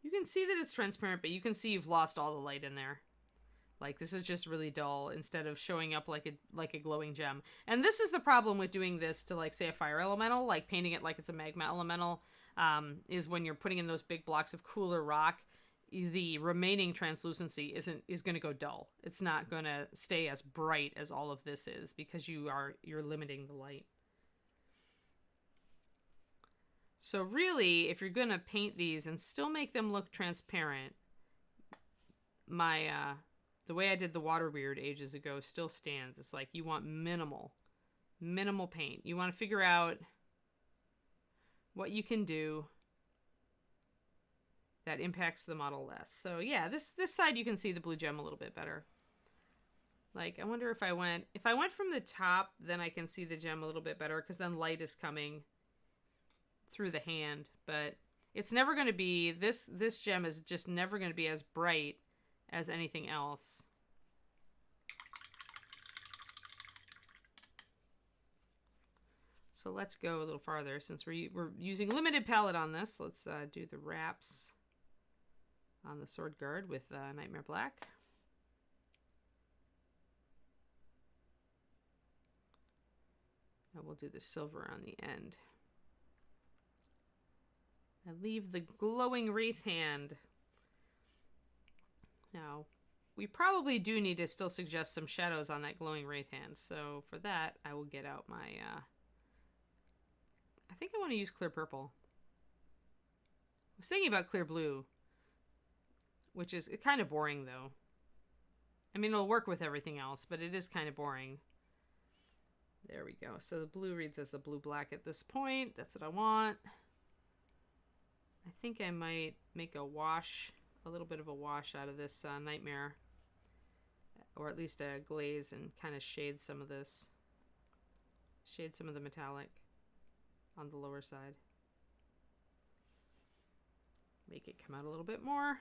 You can see that it's transparent, but you can see you've lost all the light in there. Like, this is just really dull instead of showing up like a glowing gem. And this is the problem with doing this to, like, say, a fire elemental, like painting it like it's a magma elemental, is when you're putting in those big blocks of cooler rock, the remaining translucency is going to go dull. It's not going to stay as bright as all of this is because you're limiting the light. So really, if you're going to paint these and still make them look transparent, the way I did the water weird ages ago still stands. It's like you want minimal paint. You want to figure out what you can do that impacts the model less. So yeah, this side you can see the blue gem a little bit better. Like, I wonder if I went from the top, then I can see the gem a little bit better because then light is coming through the hand. But it's never going to be, this gem is just never going to be as bright as anything else. So let's go a little farther since we're using limited palette on this. Let's do the wraps on the sword guard with Nightmare Black. And we'll do the silver on the end. And leave the glowing wraith hand. Now, we probably do need to still suggest some shadows on that glowing wraith hand. So for that, I will get out my... I think I want to use clear purple. I was thinking about clear blue, which is kind of boring though. I mean, it'll work with everything else, but it is kind of boring. There we go. So the blue reads as a blue-black at this point. That's what I want. I think I might make a little bit of a wash out of this nightmare, or at least a glaze, and kind of shade some of this. Shade some of the metallic on the lower side. Make it come out a little bit more.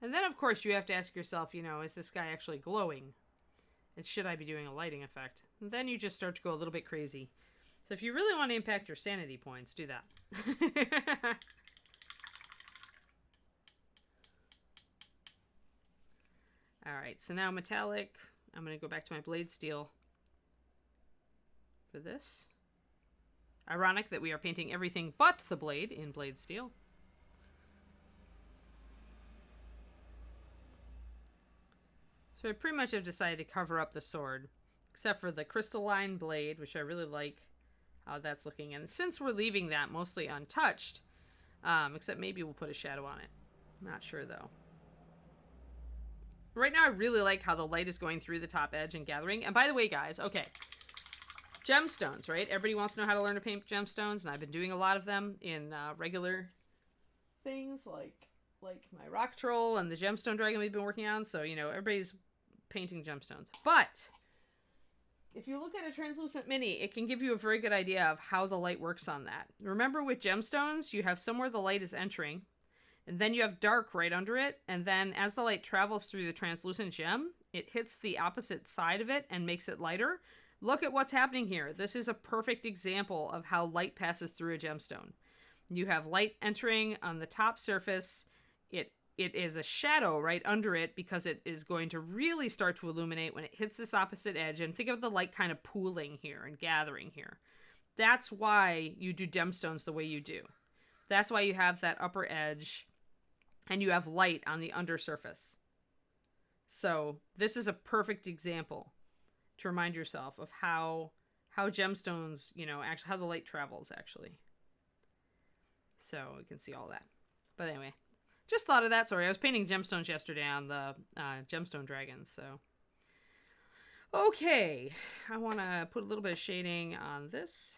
And then, of course, you have to ask yourself, you know, is this guy actually glowing? And should I be doing a lighting effect? And then you just start to go a little bit crazy. So if you really want to impact your sanity points, do that. Alright, so now metallic. I'm going to go back to my blade steel for this. Ironic that we are painting everything but the blade in blade steel. So I pretty much have decided to cover up the sword, except for the crystalline blade, which I really like how that's looking. And since we're leaving that mostly untouched, except maybe we'll put a shadow on it. Not sure though. right now I really like how the light is going through the top edge and gathering. And by the way, guys, okay, gemstones, right? Everybody wants to know how to learn to paint gemstones, and I've been doing a lot of them in regular things like my rock troll and the gemstone dragon we've been working on. So, you know, everybody's painting gemstones. But if you look at a translucent mini, it can give you a very good idea of how the light works on that. Remember, with gemstones, you have somewhere the light is entering, and then you have dark right under it, and then as the light travels through the translucent gem, it hits the opposite side of it and makes it lighter. Look at what's happening here. This is a perfect example of how light passes through a gemstone. You have light entering on the top surface. It is a shadow right under it because it is going to really start to illuminate when it hits this opposite edge. And think of the light kind of pooling here and gathering here. That's why you do gemstones the way you do. That's why you have that upper edge and you have light on the undersurface. So this is a perfect example to remind yourself of how gemstones, you know, actually how the light travels actually. So you can see all that. But anyway, just thought of that. Sorry, I was painting gemstones yesterday on the gemstone dragons. So, okay, I want to put a little bit of shading on this.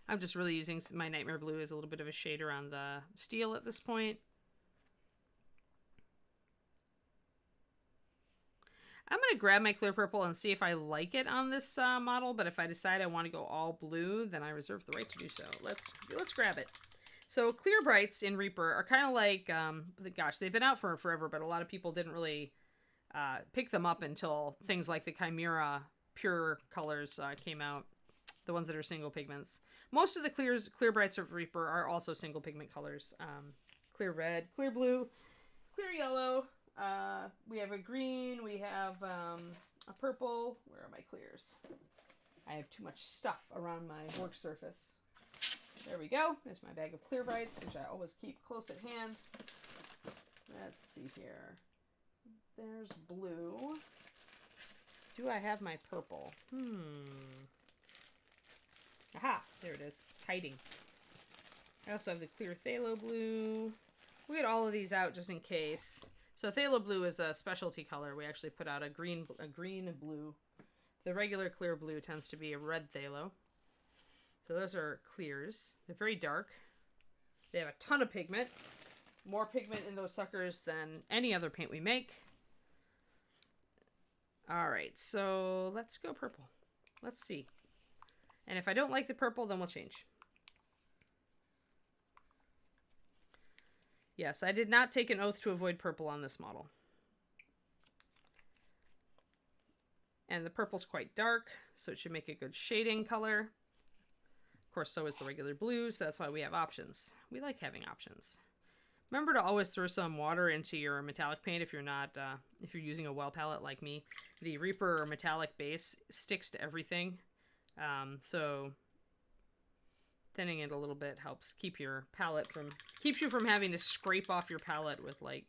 I'm just really using my Nightmare Blue as a little bit of a shader on the steel at this point. I'm going to grab my clear purple and see if I like it on this model, but if I decide I want to go all blue, then I reserve the right to do so. Let's grab it. So clear brights in Reaper are kind of like, gosh, they've been out for forever, but a lot of people didn't really pick them up until things like the Chimera pure colors came out, the ones that are single pigments. Most of the clear brights of Reaper are also single pigment colors. Clear red, clear blue, clear yellow. We have a green, we have a purple. Where are my clears? I have too much stuff around my work surface. There we go. There's my bag of clear brights, which I always keep close at hand. Let's see here. There's blue. Do I have my purple? Aha! There it is. It's hiding. I also have the clear phthalo blue. We'll get all of these out just in case. So phthalo blue is a specialty color. We actually put out a green blue. The regular clear blue tends to be a red phthalo. So those are clears. They're very dark. They have a ton of pigment. More pigment in those suckers than any other paint we make. Alright, so let's go purple. Let's see. And if I don't like the purple, then we'll change. Yes, I did not take an oath to avoid purple on this model. And the purple's quite dark, so it should make a good shading color. Of course, so is the regular blue, so that's why we have options. We like having options. Remember to always throw some water into your metallic paint if you're not, if you're using a well palette like me. The Reaper or metallic base sticks to everything, so thinning it a little bit helps keep your palette keeps you from having to scrape off your palette with like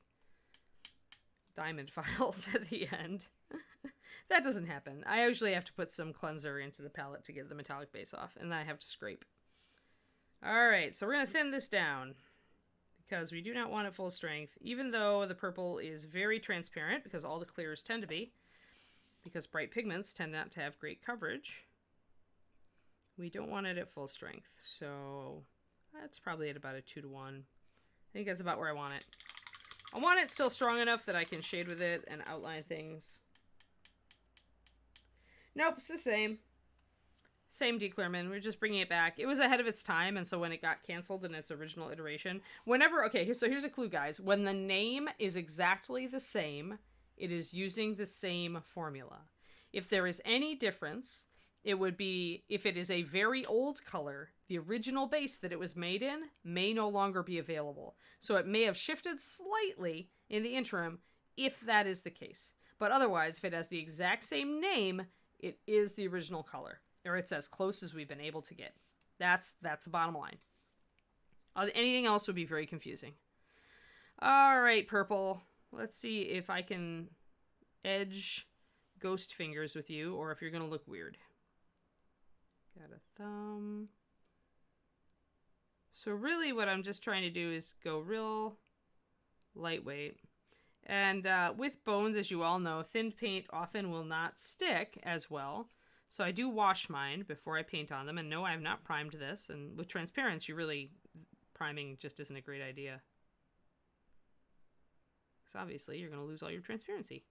diamond files at the end. That doesn't happen. I usually have to put some cleanser into the palette to get the metallic base off, and then I have to scrape. Alright, so we're going to thin this down, because we do not want it full strength, even though the purple is very transparent, because all the clears tend to be, because bright pigments tend not to have great coverage. We don't want it at full strength, so that's probably at about a 2 to 1. I think that's about where I want it. I want it still strong enough that I can shade with it and outline things. Nope, it's the same. Same declearment. We're just bringing it back. It was ahead of its time, and so when it got canceled in its original iteration, okay, here's a clue, guys. When the name is exactly the same, it is using the same formula. If there is any difference, it would be if it is a very old color, the original base that it was made in may no longer be available. So it may have shifted slightly in the interim if that is the case. But otherwise, if it has the exact same name, it is the original color. Or it's as close as we've been able to get. That's the bottom line. Anything else would be very confusing. Alright, purple. Let's see if I can edge ghost fingers with you, or if you're going to look weird. Got a thumb. So really what I'm just trying to do is go real lightweight. And with bones, as you all know, thinned paint often will not stick as well. So I do wash mine before I paint on them. And no, I have not primed this. And with transparency, priming just isn't a great idea. Because obviously you're going to lose all your transparency.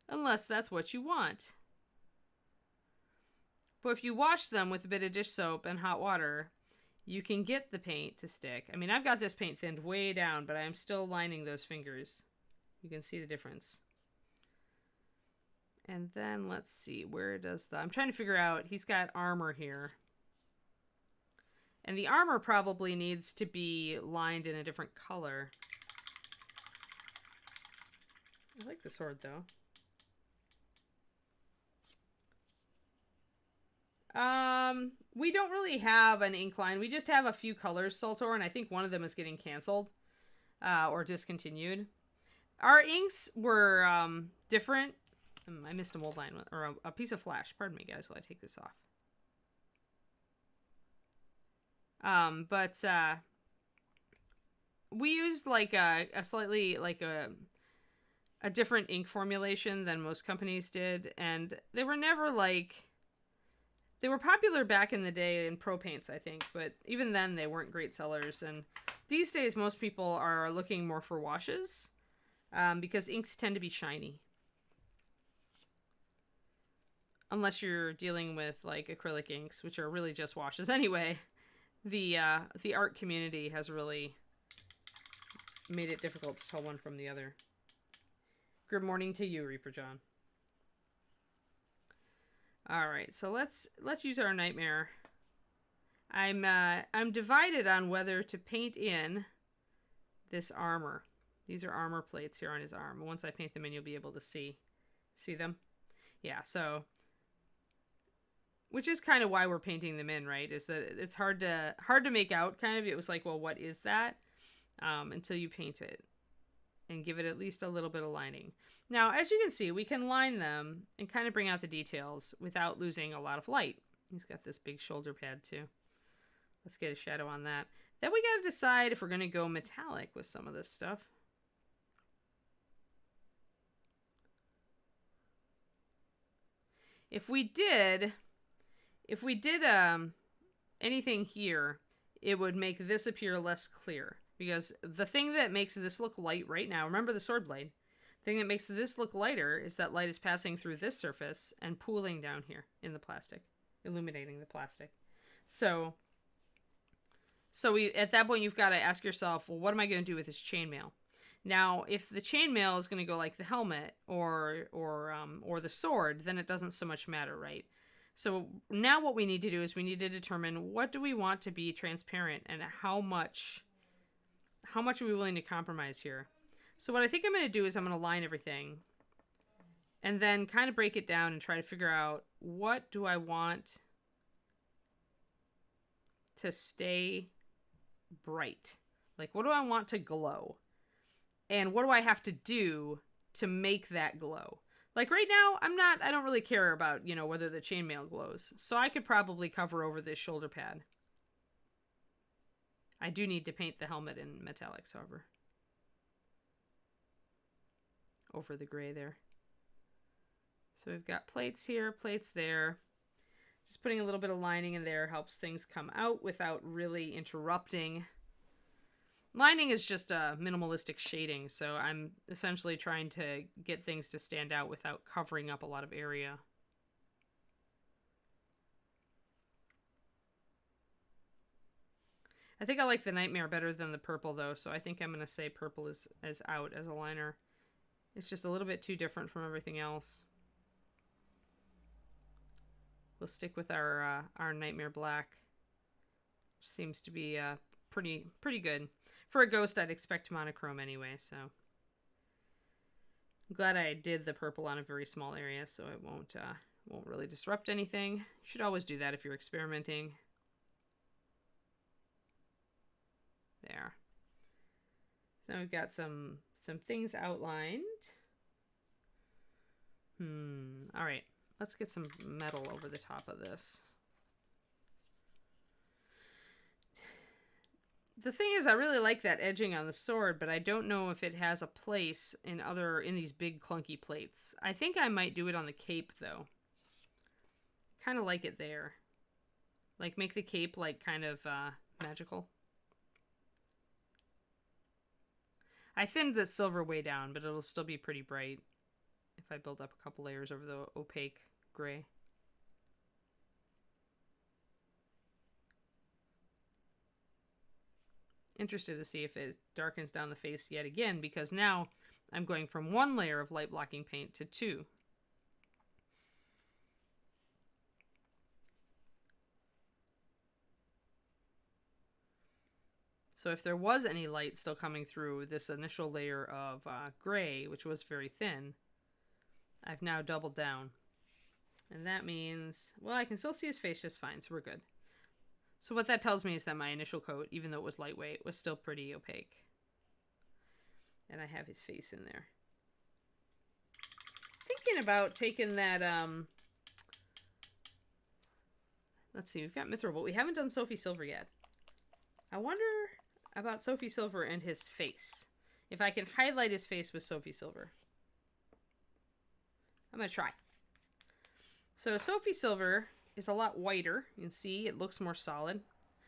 Unless that's what you want. But if you wash them with a bit of dish soap and hot water, you can get the paint to stick. I mean, I've got this paint thinned way down, but I'm still lining those fingers. You can see the difference. And then let's see, where does the... I'm trying to figure out, he's got armor here. And the armor probably needs to be lined in a different color. I like the sword, though. We don't really have an ink line. We just have a few colors, Soltor, and I think one of them is getting canceled or discontinued. Our inks were different. I missed a mold line, or a piece of flash. Pardon me, guys, while I take this off. But we used like a slightly like a different ink formulation than most companies did, and they were never like... They were popular back in the day in pro paints, I think, but even then they weren't great sellers. And these days, most people are looking more for washes because inks tend to be shiny. Unless you're dealing with like acrylic inks, which are really just washes anyway. The art community has really made it difficult to tell one from the other. Good morning to you, Reaper John. All right, so let's use our nightmare. I'm divided on whether to paint in this armor. These are armor plates here on his arm. Once I paint them in, you'll be able to see them. Yeah, so which is kind of why we're painting them in, right? Is that it's hard to make out kind of. It was like, well, what is that? Until you paint it and give it at least a little bit of lining. Now, as you can see, we can line them and kind of bring out the details without losing a lot of light. He's got this big shoulder pad too. Let's get a shadow on that. Then we got to decide if we're going to go metallic with some of this stuff. If we did anything here, it would make this appear less clear. Because the thing that makes this look light right now, remember the sword blade, the thing that makes this look lighter is that light is passing through this surface and pooling down here in the plastic, illuminating the plastic. So at that point, you've got to ask yourself, well, what am I going to do with this chainmail? Now, if the chainmail is going to go like the helmet or the sword, then it doesn't so much matter, right? So now what we need to do is we need to determine what do we want to be transparent and how much are we willing to compromise here. So what I think I'm going to do is I'm going to line everything and then kind of break it down and try to figure out what do I want to stay bright? Like, what do I want to glow? And what do I have to do to make that glow? Like right now, I don't really care about, whether the chainmail glows. So I could probably cover over this shoulder pad. I do need to paint the helmet in metallics, however. Over the gray there. So we've got plates here, plates there. Just putting a little bit of lining in there helps things come out without really interrupting. Lining is just a minimalistic shading, so I'm essentially trying to get things to stand out without covering up a lot of area. I think I like the Nightmare better than the purple, though, so I think I'm going to say purple is out as a liner. It's just a little bit too different from everything else. We'll stick with our Nightmare Black. Seems to be pretty good. For a ghost, I'd expect monochrome anyway, so... I'm glad I did the purple on a very small area, so it won't really disrupt anything. You should always do that if you're experimenting. There. So now we've got some things outlined. All right. Let's get some metal over the top of this. The thing is, I really like that edging on the sword, but I don't know if it has a place in these big clunky plates. I think I might do it on the cape though. Kind of like it there. Like make the cape like kind of magical. I thinned the silver way down, but it'll still be pretty bright if I build up a couple layers over the opaque gray. Interested to see if it darkens down the face yet again, because now I'm going from 1 layer of light blocking paint to 2. So if there was any light still coming through this initial layer of gray, which was very thin, I've now doubled down. And that means, well, I can still see his face just fine, so we're good. So what that tells me is that my initial coat, even though it was lightweight, was still pretty opaque. And I have his face in there. Thinking about taking that, let's see, we've got Mithril, but we haven't done Sophie Silver yet. I wonder about Sophie Silver and his face. If I can highlight his face with Sophie Silver. I'm going to try. So Sophie Silver is a lot whiter. You can see it looks more solid.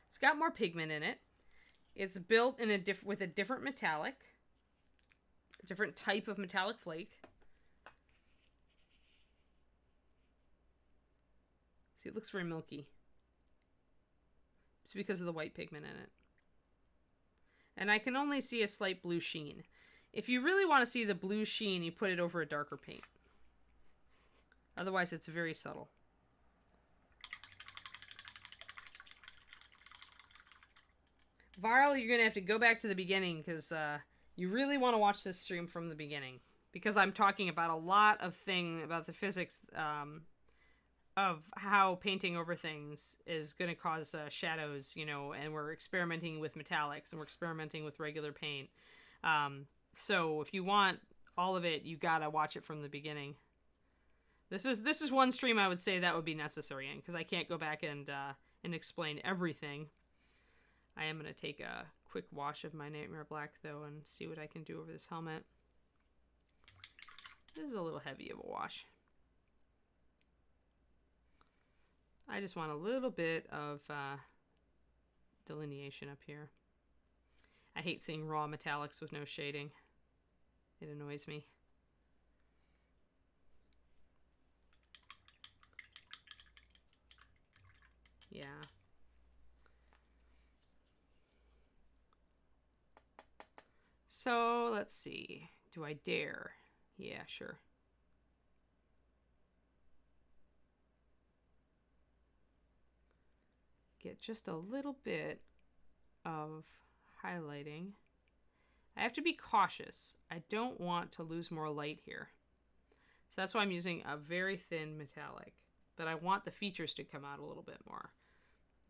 It's got more pigment in it. It's built in with a different metallic. A different type of metallic flake. See, it looks very milky. It's because of the white pigment in it. And I can only see a slight blue sheen. If you really want to see the blue sheen, you put it over a darker paint. Otherwise, it's very subtle. Varl, you're going to have to go back to the beginning because you really want to watch this stream from the beginning. Because I'm talking about a lot of about the physics of how painting over things is going to cause shadows, you know, and we're experimenting with metallics and we're experimenting with regular paint. So if you want all of it, you got to watch it from the beginning. This is one stream I would say that would be necessary in, because I can't go back and explain everything. I am going to take a quick wash of my Nightmare Black, though, and see what I can do over this helmet. This is a little heavy of a wash. I just want a little bit of delineation up here. I hate seeing raw metallics with no shading. It annoys me. Yeah. So, let's see. Do I dare? Yeah, sure. Get just a little bit of highlighting. I have to be cautious. I don't want to lose more light here. So that's why I'm using a very thin metallic. But I want the features to come out a little bit more.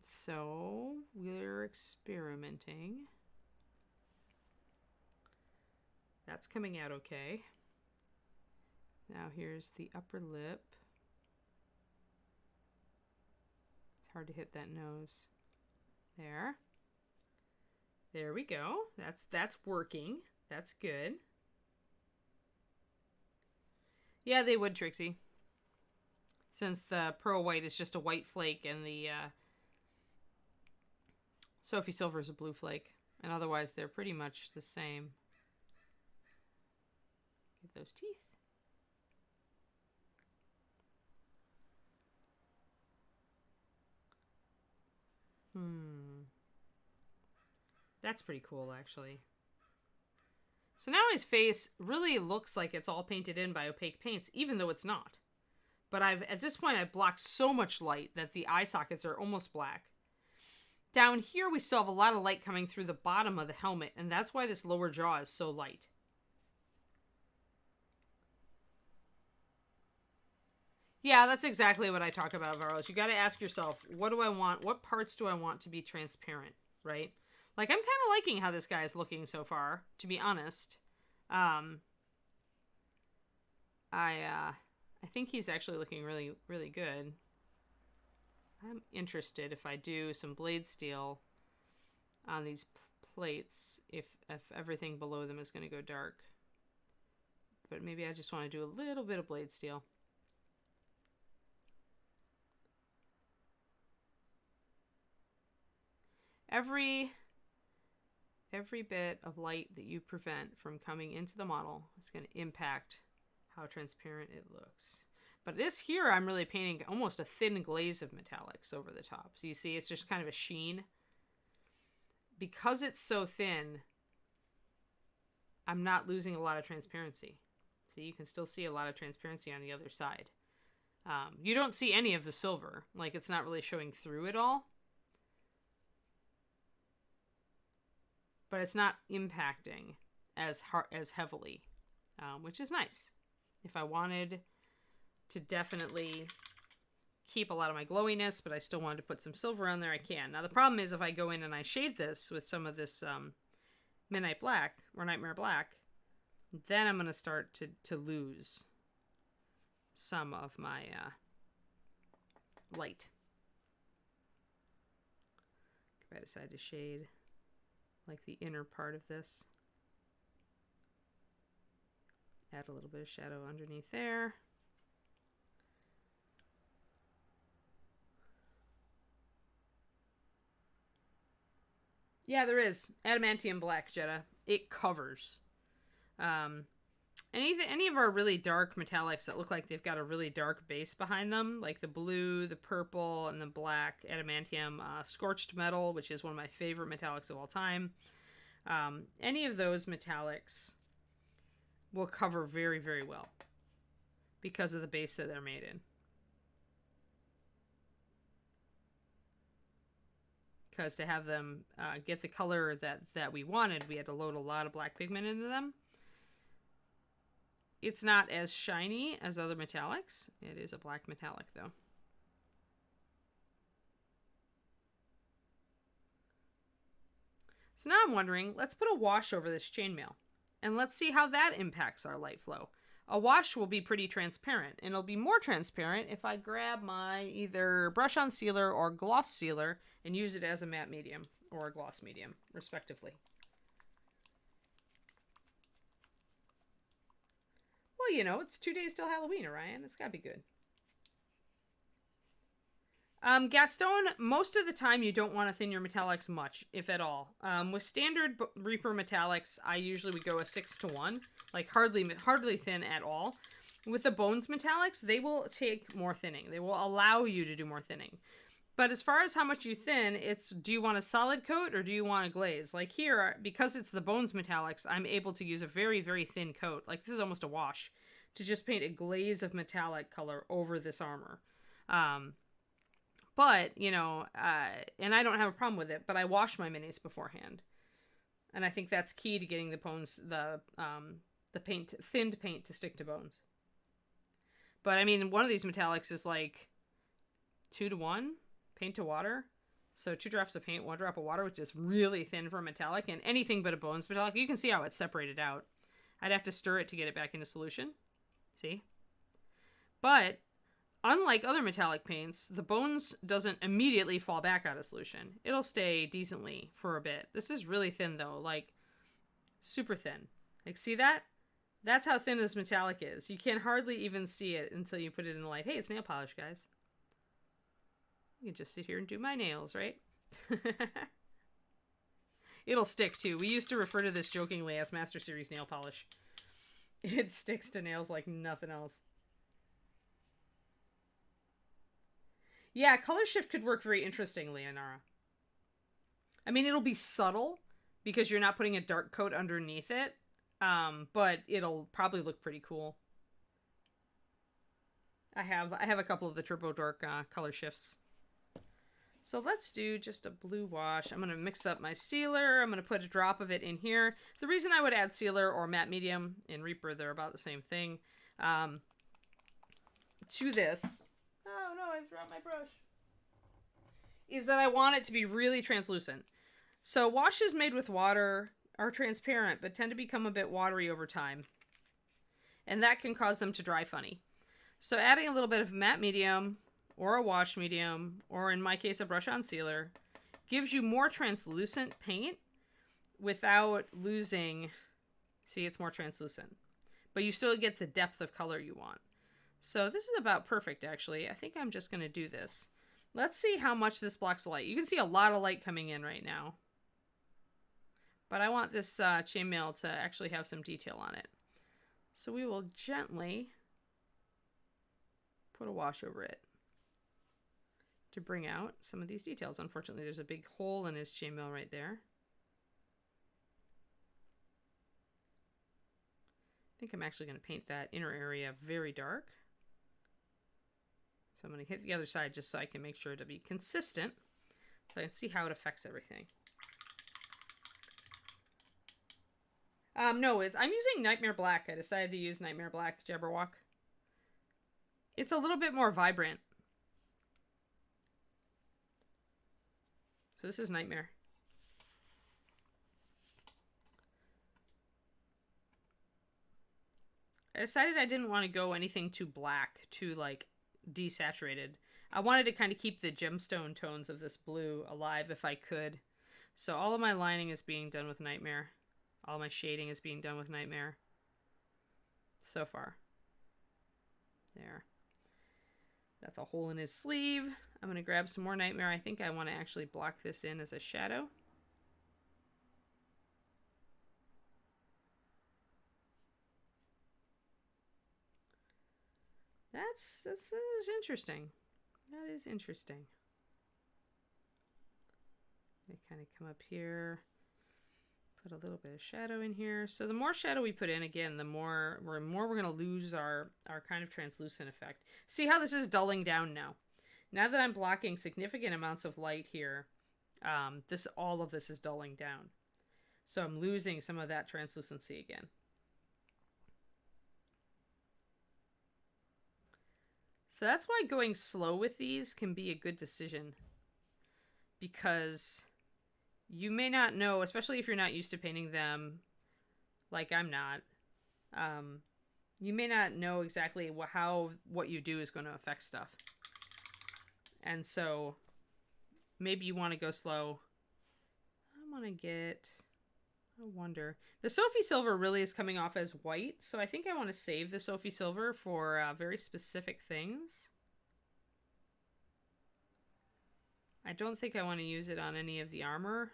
So we're experimenting. That's coming out okay. Now here's the upper lip. It's hard to hit that nose. There. There we go. That's working. That's good. Yeah, they would, Trixie. Since the pearl white is just a white flake and the Sophie Silver is a blue flake. And otherwise they're pretty much the same. Get those teeth. That's pretty cool, actually. So now his face really looks like it's all painted in by opaque paints, even though it's not. But at this point, I've blocked so much light that the eye sockets are almost black. Down here, we still have a lot of light coming through the bottom of the helmet, and that's why this lower jaw is so light. Yeah, that's exactly what I talk about, Varlos. You got to ask yourself, what do I want? What parts do I want to be transparent, right? Like, I'm kind of liking how this guy is looking so far, to be honest. I think he's actually looking really, really good. I'm interested if I do some blade steel on these plates if everything below them is going to go dark. But maybe I just want to do a little bit of blade steel. Every bit of light that you prevent from coming into the model is going to impact how transparent it looks. But this here, I'm really painting almost a thin glaze of metallics over the top. So you see, it's just kind of a sheen. Because it's so thin, I'm not losing a lot of transparency. See, you can still see a lot of transparency on the other side. You don't see any of the silver. Like, it's not really showing through at all. But it's not impacting as heavily, which is nice. If I wanted to definitely keep a lot of my glowiness, but I still wanted to put some silver on there, I can. Now, the problem is if I go in and I shade this with some of this Midnight Black or Nightmare Black, then I'm going to start to lose some of my light. If I decide to shade like the inner part of this, add a little bit of shadow underneath there. Yeah, there is adamantium black, Jetta. It covers. Any of our really dark metallics that look like they've got a really dark base behind them, like the blue, the purple, and the black adamantium, scorched metal, which is one of my favorite metallics of all time. Any of those metallics will cover very, very well because of the base that they're made in. Because to have them get the color that we wanted, we had to load a lot of black pigment into them. It's not as shiny as other metallics. It is a black metallic, though. So now I'm wondering, let's put a wash over this chainmail. And let's see how that impacts our light flow. A wash will be pretty transparent, and it'll be more transparent if I grab my either brush-on sealer or gloss sealer and use it as a matte medium or a gloss medium, respectively. Well, you know, it's 2 days till Halloween, Orion. It's gotta be good. Gaston, most of the time you don't want to thin your metallics much, if at all. With standard Reaper metallics, I usually would go a 6:1, like hardly thin at all. With the Bones metallics, they will take more thinning. They will allow you to do more thinning. But as far as how much you thin, it's do you want a solid coat or do you want a glaze? Like here, because it's the Bones metallics, I'm able to use a very, very thin coat. Like this is almost a wash to just paint a glaze of metallic color over this armor. But, you know, and I don't have a problem with it, but I wash my minis beforehand. And I think that's key to getting the bones, the thinned paint to stick to bones. But, I mean, one of these metallics is like 2:1 paint to water. So 2 drops of paint, 1 drop of water, which is really thin for a metallic. And anything but a Bones metallic, you can see how it's separated out. I'd have to stir it to get it back into solution. See? But unlike other metallic paints, the Bones doesn't immediately fall back out of solution. It'll stay decently for a bit. This is really thin, though. Like, super thin. Like, see that? That's how thin this metallic is. You can hardly even see it until you put it in the light. Hey, it's nail polish, guys. You can just sit here and do my nails, right? It'll stick, too. We used to refer to this jokingly as Master Series nail polish. It sticks to nails like nothing else. Yeah, color shift could work very interestingly, Anara. I mean, it'll be subtle because you're not putting a dark coat underneath it, but it'll probably look pretty cool. I have a couple of the Turbo Dork color shifts. So let's do just a blue wash. I'm going to mix up my sealer. I'm going to put a drop of it in here. The reason I would add sealer or matte medium in Reaper, they're about the same thing, to this. Oh no, I dropped my brush. Is that I want it to be really translucent. So washes made with water are transparent, but tend to become a bit watery over time. And that can cause them to dry funny. So adding a little bit of matte medium, or a wash medium, or in my case a brush-on sealer, gives you more translucent paint, without losing, see, it's more translucent, but you still get the depth of color you want. So this is about perfect, actually. I think I'm just going to do this. Let's see how much this blocks light. You can see a lot of light coming in right now. But I want this chainmail to actually have some detail on it. So we will gently put a wash over it to bring out some of these details. Unfortunately, there's a big hole in his chainmail right there. I think I'm actually going to paint that inner area very dark. So I'm going to hit the other side just so I can make sure to be consistent, so I can see how it affects everything. No, I'm using Nightmare Black. I decided to use Nightmare Black Jabberwock. It's a little bit more vibrant. So this is Nightmare. I decided I didn't want to go anything too black, too like desaturated. I wanted to kind of keep the gemstone tones of this blue alive if I could. So all of my lining is being done with Nightmare. All my shading is being done with Nightmare. So far. There. That's a hole in his sleeve. I'm going to grab some more Nightmare. I think I want to actually block this in as a shadow. That's interesting. That is interesting. I kind of come up here, put a little bit of shadow in here. So the more shadow we put in, again, the more we're going to lose our kind of translucent effect. See how this is dulling down now? Now that I'm blocking significant amounts of light here, all of this is dulling down. So I'm losing some of that translucency again. So that's why going slow with these can be a good decision, because you may not know, especially if you're not used to painting them like I'm not, you may not know exactly how what you do is going to affect stuff. And so maybe you want to go slow. I want to get, I wonder. The Sophie Silver really is coming off as white, so I think I want to save the Sophie Silver for very specific things. I don't think I want to use it on any of the armor.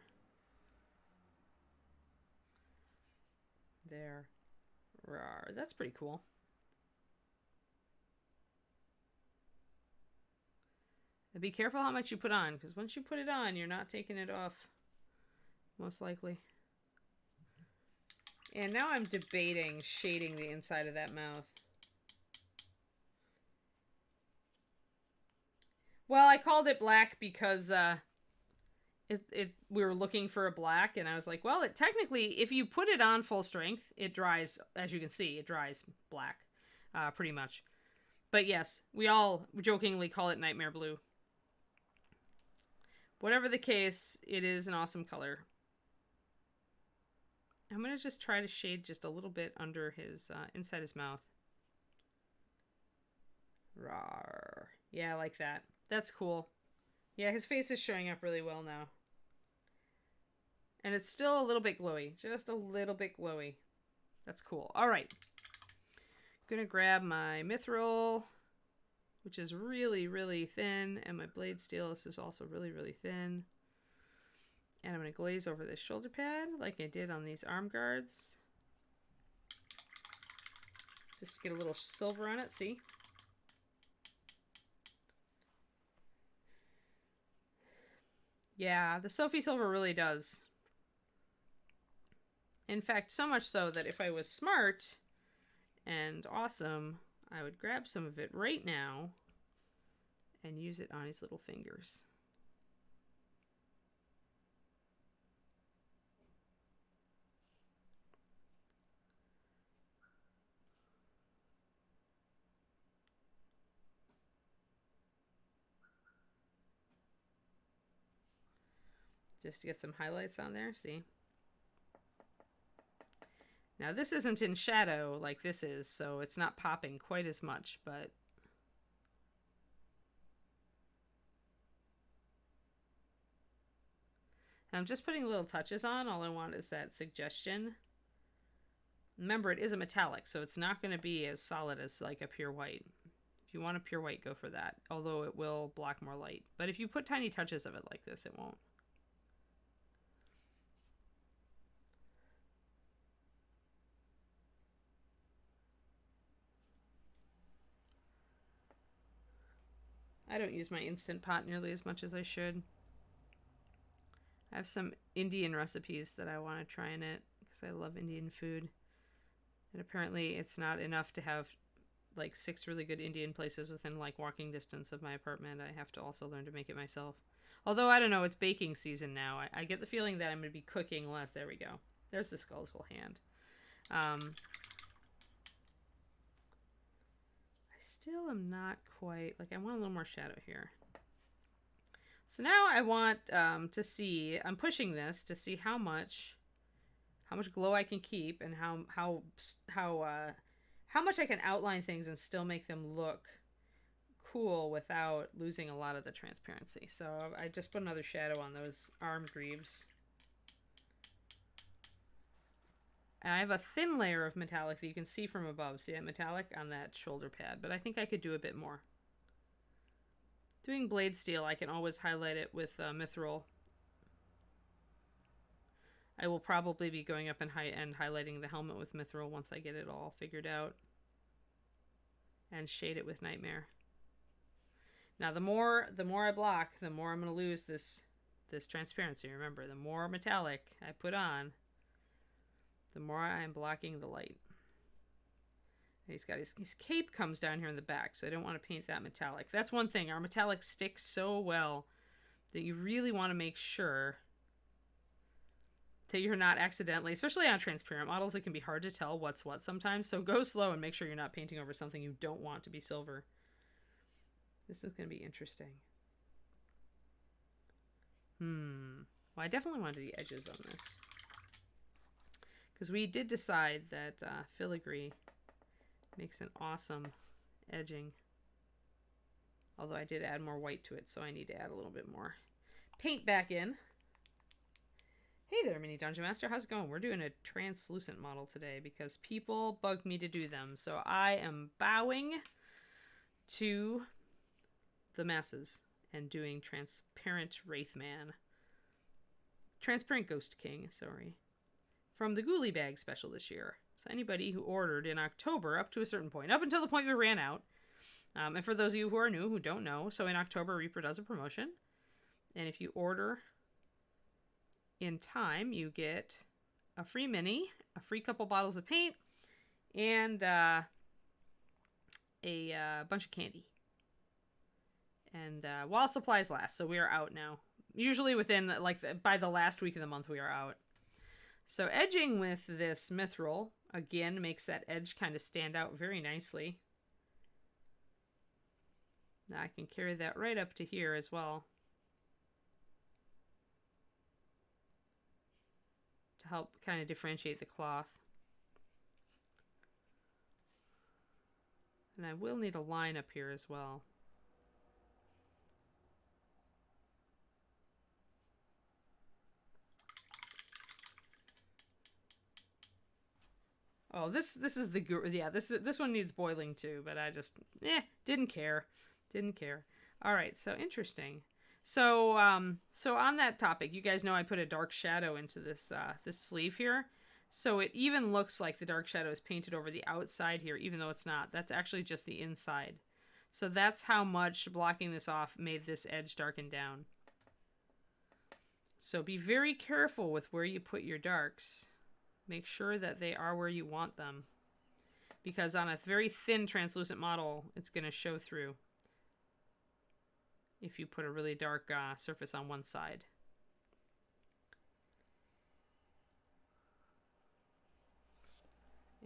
There. Rawr. That's pretty cool. And be careful how much you put on, because once you put it on, you're not taking it off. Most likely. And now I'm debating shading the inside of that mouth. Well, I called it black because we were looking for a black, and I was like, well, it technically, if you put it on full strength, it dries, as you can see, it dries black, pretty much. But yes, we all jokingly call it Nightmare Blue. Whatever the case, it is an awesome color. I'm going to just try to shade just a little bit under his, inside his mouth. Rawr. Yeah, I like that. That's cool. Yeah, his face is showing up really well now. And it's still a little bit glowy. Just a little bit glowy. That's cool. All right. Gonna grab my mithril, which is really, really thin. And my blade steel, this is also really, really thin. And I'm going to glaze over this shoulder pad like I did on these arm guards. Just to get a little silver on it, see? Yeah, the Sophie Silver really does. In fact, so much so that if I was smart and awesome, I would grab some of it right now and use it on his little fingers. Just to get some highlights on there, see? Now this isn't in shadow like this is, so it's not popping quite as much, but And I'm just putting little touches on. All I want is that suggestion. Remember, it is a metallic, so it's not going to be as solid as like a pure white. If you want a pure white, go for that. Although it will block more light. But if you put tiny touches of it like this, it won't. I don't use my Instant Pot nearly as much as I should. I have some Indian recipes that I want to try in it because I love Indian food. And apparently it's not enough to have like 6 really good Indian places within like walking distance of my apartment. I have to also learn to make it myself. Although, I don't know, it's baking season now. I get the feeling that I'm going to be cooking less. There we go. There's the skull's hand. I still am not quite, like I want a little more shadow here. So now I want to see, I'm pushing this to see how much glow I can keep and how much I can outline things and still make them look cool without losing a lot of the transparency. So I just put another shadow on those arm greaves. And I have a thin layer of metallic that you can see from above. See that metallic on that shoulder pad, but I think I could do a bit more. Doing blade steel, I can always highlight it with mithril. I will probably be going up and highlighting the helmet with mithril once I get it all figured out. And shade it with Nightmare. Now the more I block, the more I'm going to lose this transparency. Remember, the more metallic I put on, the more I'm blocking the light. And he's got his cape comes down here in the back, so I don't want to paint that metallic. That's one thing. Our metallic sticks so well that you really want to make sure that you're not accidentally, especially on transparent models, it can be hard to tell what's what sometimes. So go slow and make sure you're not painting over something you don't want to be silver. This is going to be interesting. Well, I definitely wanted the edges on this. Because we did decide that filigree makes an awesome edging. Although I did add more white to it, so I need to add a little bit more paint back in. Hey there, Mini Dungeon Master. How's it going? We're doing a translucent model today because people bugged me to do them. So I am bowing to the masses and doing Transparent Wraithman. Transparent Ghost King, sorry. From the Ghoulie bag special this year. So anybody who ordered in October up to a certain point, up until the point we ran out. And for those of you who are new, who don't know, so in October, Reaper does a promotion. And if you order in time, you get a free mini, a free couple bottles of paint, and a bunch of candy. And while supplies last, so we are out now. Usually within, by the last week of the month, we are out. So edging with this mithril, again, makes that edge kind of stand out very nicely. Now I can carry that right up to here as well. To help kind of differentiate the cloth. And I will need a line up here as well. Oh, this is the, yeah, this one needs boiling too, but I just didn't care. All right, so interesting. So so on that topic, you guys know I put a dark shadow into this this sleeve here. So it even looks like the dark shadow is painted over the outside here, even though it's not. That's actually just the inside. So that's how much blocking this off made this edge darken down. So be very careful with where you put your darks. Make sure that they are where you want them. Because on a very thin translucent model, it's going to show through. If you put a really dark surface on one side.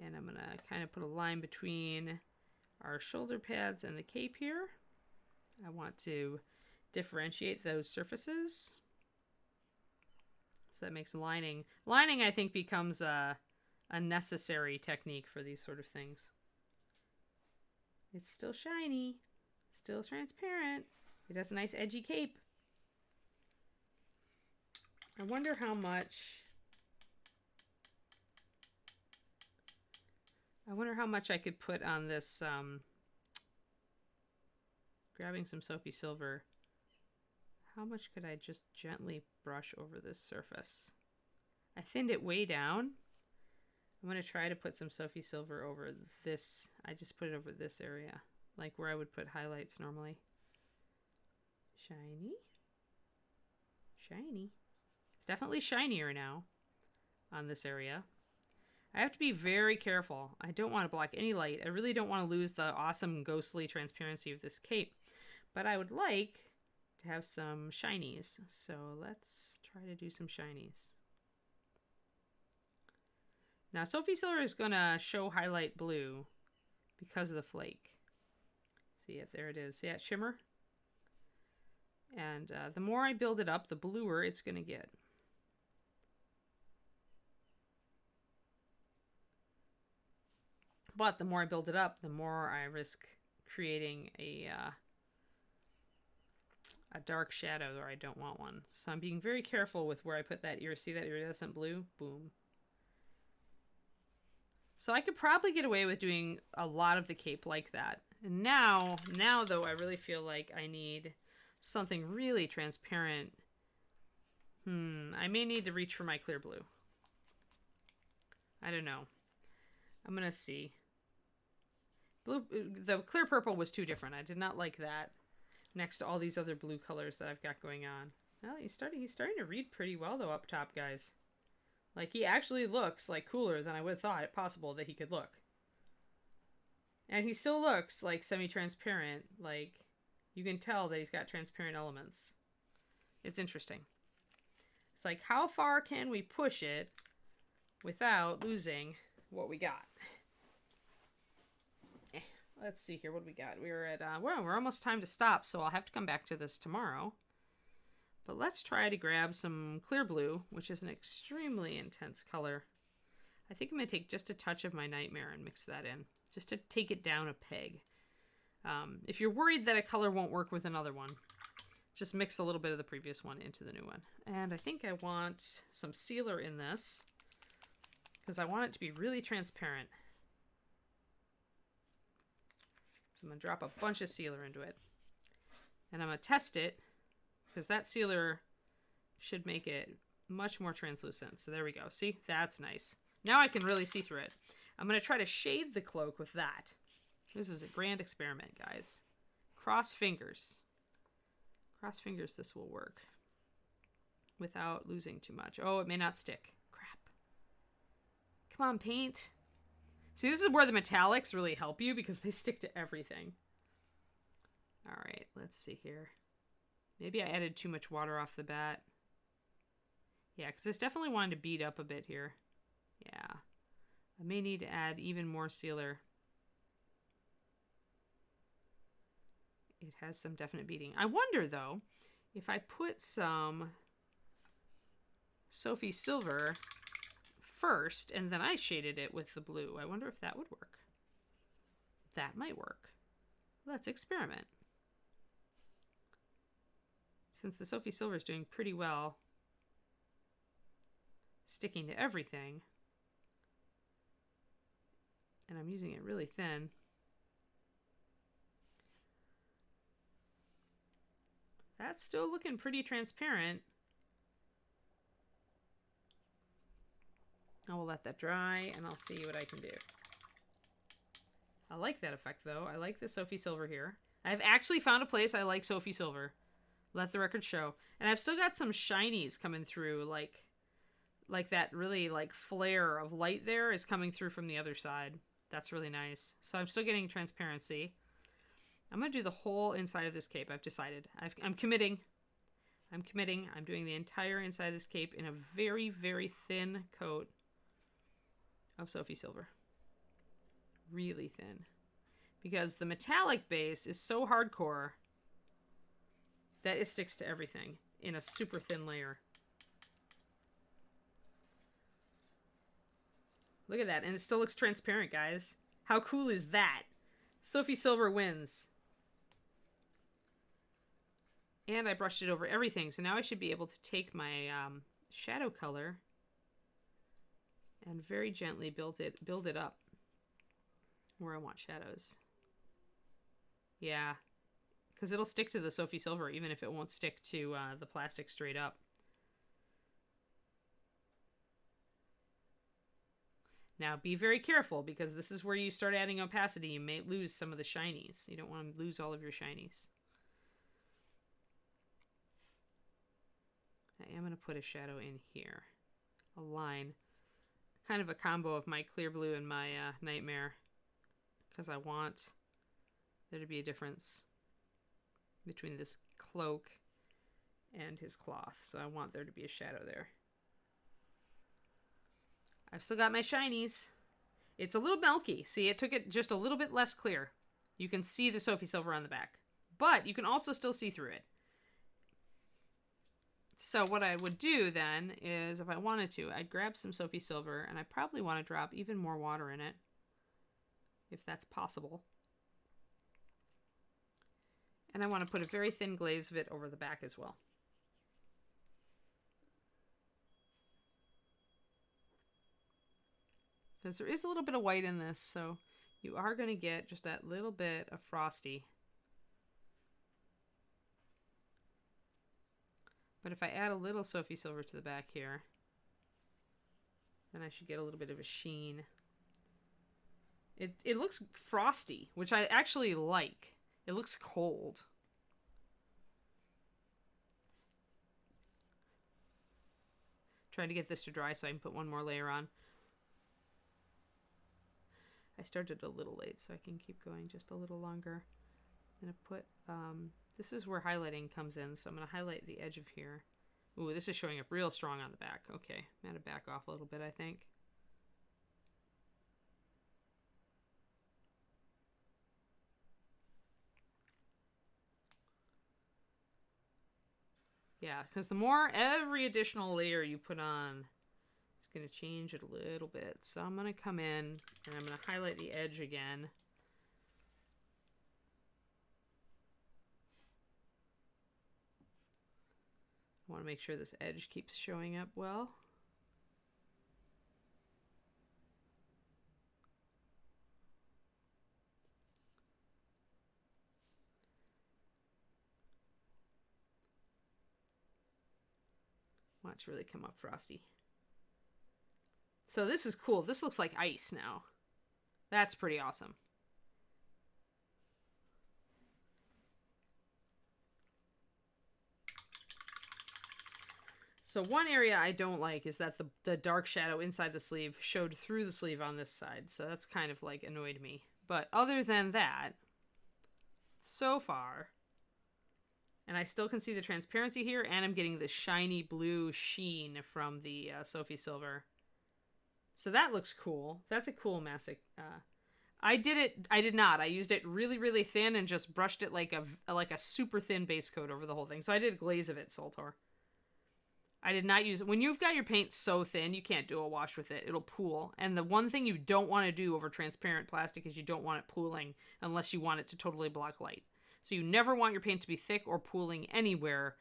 And I'm going to kind of put a line between our shoulder pads and the cape here. I want to differentiate those surfaces. So that makes lining. Lining, I think, becomes a necessary technique for these sort of things. It's still shiny. Still transparent. It has a nice edgy cape. I wonder how much... I could put on this, grabbing some Sophie Silver. How much could I just gently brush over this surface? I thinned it way down. I'm going to try to put some Sophie Silver over this. I just put it over this area, like where I would put highlights normally. Shiny. Shiny. It's definitely shinier now on this area. I have to be very careful. I don't want to block any light. I really don't want to lose the awesome ghostly transparency of this cape. But I would like to have some shinies. So let's try to do some shinies. Now Sophie Silver is going to show highlight blue because of the flake. See if there it is. See that shimmer? And the more I build it up, the bluer it's going to get. But the more I build it up, the more I risk creating a dark shadow where I don't want one. So I'm being very careful with where I put that ear. See that iridescent blue? Boom. So I could probably get away with doing a lot of the cape like that. And now though, I really feel like I need something really transparent. I may need to reach for my clear blue. I don't know. I'm going to see. Blue, the clear purple was too different. I did not like that next to all these other blue colors that I've got going on. Well, he's starting to read pretty well though up top, guys. Like he actually looks like cooler than I would have thought it possible that he could look. And he still looks like semi-transparent. Like you can tell that he's got transparent elements. It's interesting. It's like how far can we push it without losing what we got? Let's see here. What do we got? We're at, well, we're almost time to stop, so I'll have to come back to this tomorrow. But let's try to grab some clear blue, which is an extremely intense color. I think I'm going to take just a touch of my Nightmare and mix that in, just to take it down a peg. If you're worried that a color won't work with another one, just mix a little bit of the previous one into the new one. And I think I want some sealer in this, because I want it to be really transparent. So I'm going to drop a bunch of sealer into it. And I'm going to test it, because that sealer should make it much more translucent. So there we go. See? That's nice. Now I can really see through it. I'm going to try to shade the cloak with that. This is a grand experiment, guys. Cross fingers. Cross fingers this will work. Without losing too much. Oh, it may not stick. Crap. Come on, paint. See, this is where the metallics really help you because they stick to everything. All right, let's see here. Maybe I added too much water off the bat. Yeah, because this definitely wanted to bead up a bit here. Yeah. I may need to add even more sealer. It has some definite beading. I wonder, though, if I put some Sophie Silver first and then I shaded it with the blue. I wonder if that would work. That might work. Let's experiment. Since the Sophie Silver is doing pretty well sticking to everything, and I'm using it really thin, that's still looking pretty transparent. I will let that dry and I'll see what I can do. I like that effect though. I like the Sophie Silver here. I've actually found a place I like Sophie Silver. Let the record show. And I've still got some shinies coming through, like that really like flare of light there is coming through from the other side. That's really nice. So I'm still getting transparency. I'm going to do the whole inside of this cape. I've decided. I'm committing. I'm committing. I'm doing the entire inside of this cape in a very, very thin coat of Sophie Silver. Really thin. Because the metallic base is so hardcore that it sticks to everything in a super thin layer. Look at that. And it still looks transparent, guys. How cool is that? Sophie Silver wins. And I brushed it over everything. So now I should be able to take my shadow color and very gently build it up where I want shadows. Yeah, because it'll stick to the Sophie Silver even if it won't stick to the plastic straight up. Now be very careful because this is where you start adding opacity. You may lose some of the shinies. You don't want to lose all of your shinies. I am going to put a shadow in here. A line. Kind of a combo of my clear blue and my Nightmare. Because I want there to be a difference between this cloak and his cloth. So I want there to be a shadow there. I've still got my shinies. It's a little milky. See, it took it just a little bit less clear. You can see the Sophie Silver on the back. But you can also still see through it. So what I would do then is, if I wanted to, I'd grab some Sophie Silver, and I probably want to drop even more water in it, if that's possible. And I want to put a very thin glaze of it over the back as well. Because there is a little bit of white in this, so you are going to get just that little bit of frosty. But if I add a little Sophie Silver to the back here, then I should get a little bit of a sheen. It looks frosty, which I actually like. It looks cold. Trying to get this to dry so I can put one more layer on. I started a little late, so I can keep going just a little longer. I'm going to put, this is where highlighting comes in, so I'm going to highlight the edge of here. Ooh, this is showing up real strong on the back. Okay, I'm going to back off a little bit, I think. Yeah, because the more, every additional layer you put on, it's going to change it a little bit. So I'm going to come in and I'm going to highlight the edge again. I want to make sure this edge keeps showing up well. Watch really come up frosty. So this is cool. This looks like ice now. That's pretty awesome. So one area I don't like is that the dark shadow inside the sleeve showed through the sleeve on this side. So that's kind of like annoyed me. But other than that, so far, and I still can see the transparency here, and I'm getting the shiny blue sheen from the Sophie Silver. So that looks cool. That's a cool Mastic. I did not. I used it really, really thin and just brushed it like a super thin base coat over the whole thing. So I did a glaze of it, Soltor. I did not use it. When you've got your paint so thin, you can't do a wash with it. It'll pool. And the one thing you don't want to do over transparent plastic is you don't want it pooling unless you want it to totally block light. So you never want your paint to be thick or pooling anywhere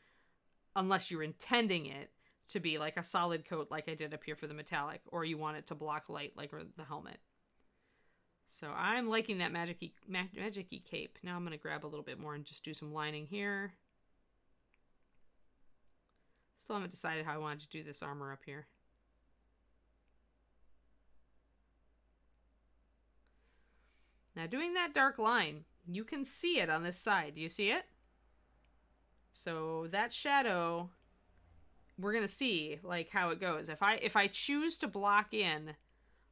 unless you're intending it to be like a solid coat like I did up here for the metallic, or you want it to block light like the helmet. So I'm liking that magic-y cape. Now I'm going to grab a little bit more and just do some lining here. Still haven't decided how I wanted to do this armor up here. Now doing that dark line, you can see it on this side. Do you see it? So that shadow, we're going to see like how it goes. If I choose to block in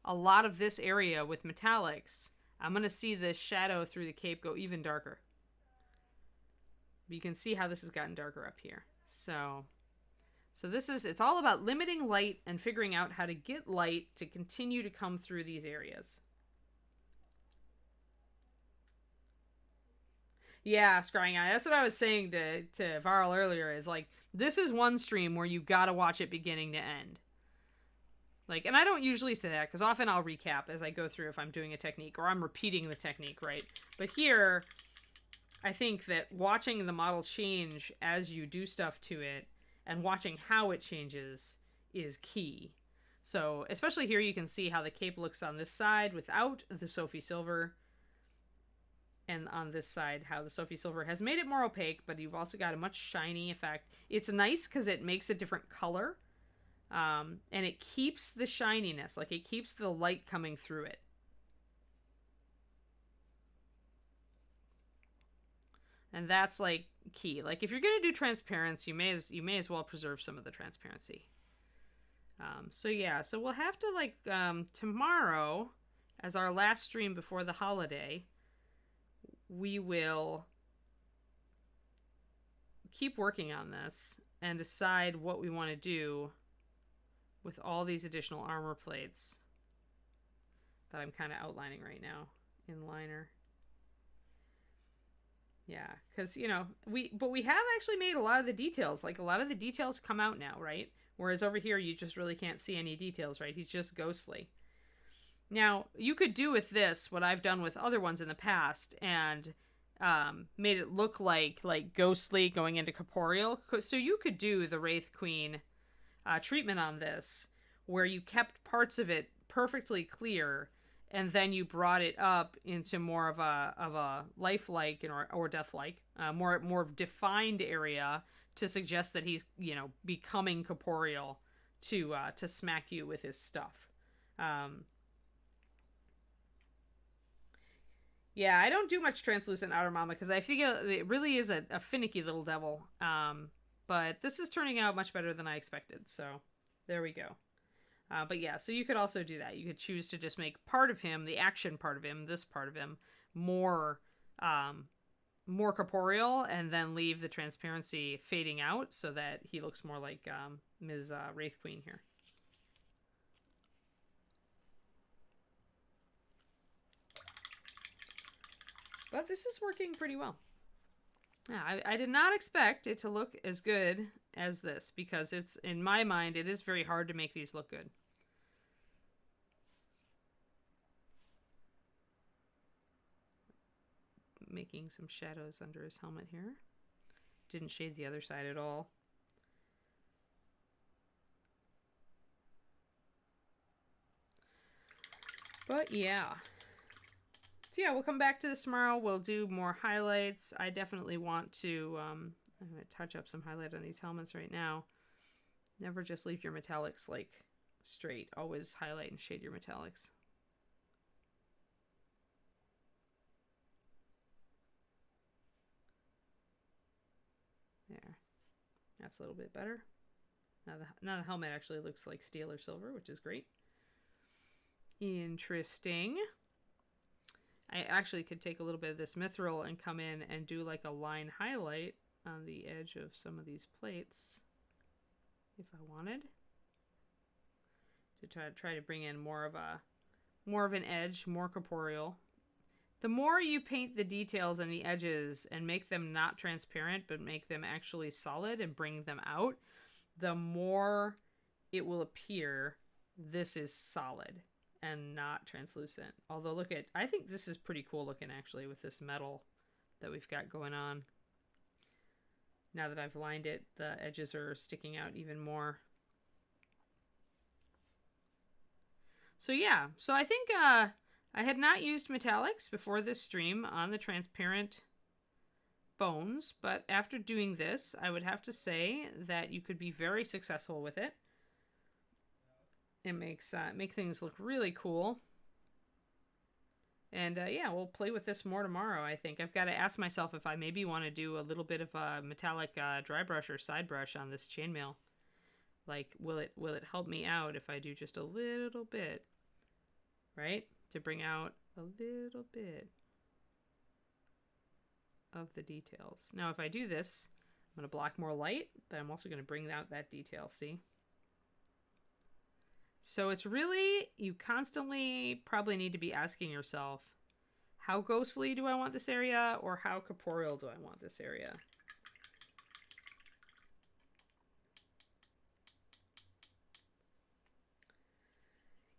a lot of this area with metallics, I'm going to see the shadow through the cape go even darker. But you can see how this has gotten darker up here. So this is, it's all about limiting light and figuring out how to get light to continue to come through these areas. Yeah, Scrying Eye. That's what I was saying to Varl earlier, is like, this is one stream where you gotta watch it beginning to end. Like, and I don't usually say that, because often I'll recap as I go through if I'm doing a technique, or I'm repeating the technique, right? But here, I think that watching the model change as you do stuff to it, and watching how it changes, is key. So especially here, you can see how the cape looks on this side without the Sophie Silver, and on this side how the Sophie Silver has made it more opaque, but you've also got a much shiny effect. It's nice because it makes a different color, and it keeps the shininess, like it keeps the light coming through it. And that's like key. Like if you're gonna do transparency, you may as well preserve some of the transparency. So yeah, so we'll have to like tomorrow, as our last stream before the holiday, we will keep working on this and decide what we want to do with all these additional armor plates that I'm kind of outlining right now in liner. Yeah, because, you know, we have actually made a lot of the details. Like, a lot of the details come out now, right? Whereas over here, you just really can't see any details, right? He's just ghostly. Now, you could do with this what I've done with other ones in the past and made it look like ghostly going into corporeal. So you could do the Wraith Queen treatment on this, where you kept parts of it perfectly clear, and then you brought it up into more of a lifelike or deathlike, more defined area to suggest that he's, you know, becoming corporeal to smack you with his stuff. Yeah, I don't do much translucent outer mama because I think it really is a finicky little devil. But this is turning out much better than I expected. So there we go. But yeah, so you could also do that. You could choose to just make part of him, the action part of him, this part of him, more corporeal, and then leave the transparency fading out so that he looks more like Ms. Wraith Queen here. But this is working pretty well. Yeah, I did not expect it to look as good as this, because it's, in my mind, it is very hard to make these look good. Making some shadows under his helmet here. Didn't shade the other side at all. But yeah. So yeah, we'll come back to this tomorrow. We'll do more highlights. I definitely want to, I'm going to touch up some highlight on these helmets right now. Never just leave your metallics like straight. Always highlight and shade your metallics. There. That's a little bit better. Now the helmet actually looks like steel or silver, which is great. Interesting. I actually could take a little bit of this mithril and come in and do like a line highlight on the edge of some of these plates if I wanted to try to bring in more of an edge, more corporeal. The more you paint the details and the edges and make them not transparent but make them actually solid and bring them out, the more it will appear this is solid and not translucent. Although I think this is pretty cool looking actually with this metal that we've got going on. Now that I've lined it, the edges are sticking out even more. So yeah, so I think I had not used metallics before this stream on the transparent bones, but after doing this, I would have to say that you could be very successful with it. It makes make things look really cool. And yeah, we'll play with this more tomorrow, I think. I've got to ask myself if I maybe want to do a little bit of a metallic dry brush or side brush on this chainmail. Like, will it help me out if I do just a little bit, right? To bring out a little bit of the details. Now, if I do this, I'm going to block more light, but I'm also going to bring out that detail, see? So it's really, you constantly probably need to be asking yourself, how ghostly do I want this area, or how corporeal do I want this area?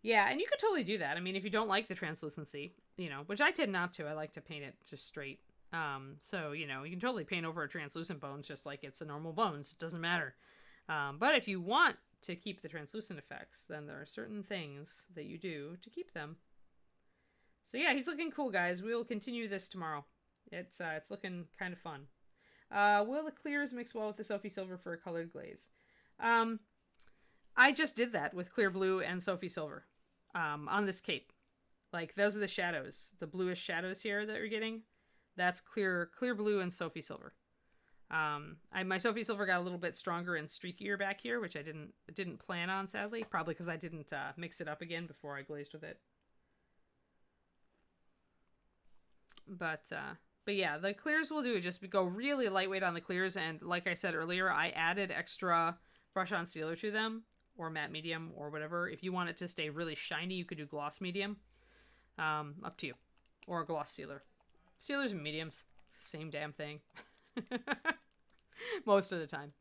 Yeah, and you could totally do that. I mean, if you don't like the translucency, you know, which I tend not to. I like to paint it just straight. So, you know, you can totally paint over a translucent bones just like it's a normal bones. It doesn't matter. But if you want to keep the translucent effects, then there are certain things that you do to keep them. So yeah, he's looking cool, guys. We will continue this tomorrow. It's looking kind of fun. Will the clears mix well with the Sophie Silver for a colored glaze? I just did that with clear blue and Sophie Silver on this cape. Like, those are the shadows, the bluish shadows here that you're getting. That's clear blue and Sophie Silver. My Sophie Silver got a little bit stronger and streakier back here, which I didn't plan on, sadly. Probably because I didn't mix it up again before I glazed with it. But yeah, the clears will do. Just go really lightweight on the clears, and like I said earlier, I added extra brush on sealer to them, or matte medium, or whatever. If you want it to stay really shiny, you could do gloss medium. Up to you. Or gloss sealer. Sealers and mediums, same damn thing. Most of the time.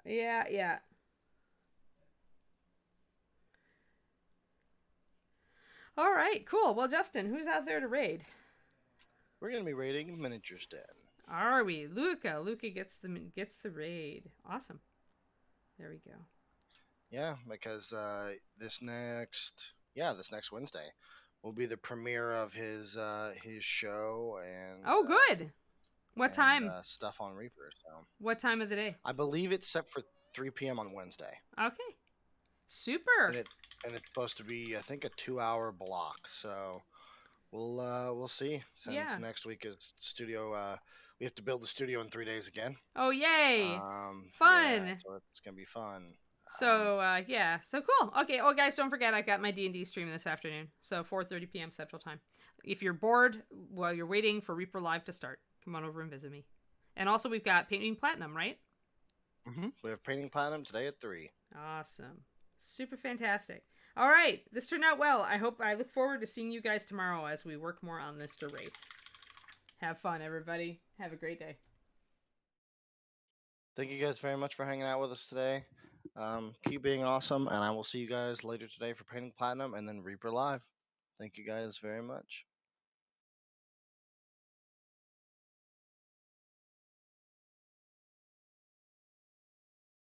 Yeah. All right, cool. Well, Justin, who's out there to raid? We're gonna be raiding Miniatures Den. Are we? Luca. Luca gets the raid. Awesome. There we go. Yeah, because this next Wednesday will be the premiere of his show and Oh, good. What time? Stuff on Reaper. So what time of the day? I believe it's set for 3 p.m. on Wednesday. Okay. Super. And it's supposed to be, I think, a 2-hour block. So we'll see. Since next week is studio. We have to build the studio in 3 days again. Oh, yay! Fun. Yeah, so it's gonna be fun. So yeah, so cool. Okay, oh guys, don't forget I've got my D&D stream this afternoon, so 4:30 p.m. Central Time. If you're bored while you're waiting for Reaper Live to start, come on over and visit me. And also we've got Painting Platinum, right? We have Painting Platinum today at 3. Awesome, super fantastic. All right, this turned out well. I look forward to seeing you guys tomorrow as we work more on this Wraith. Have fun, everybody. Have a great day. Thank you guys very much for hanging out with us today. Keep being awesome, and I will see you guys later today for Painting Platinum and then Reaper Live. Thank you guys very much.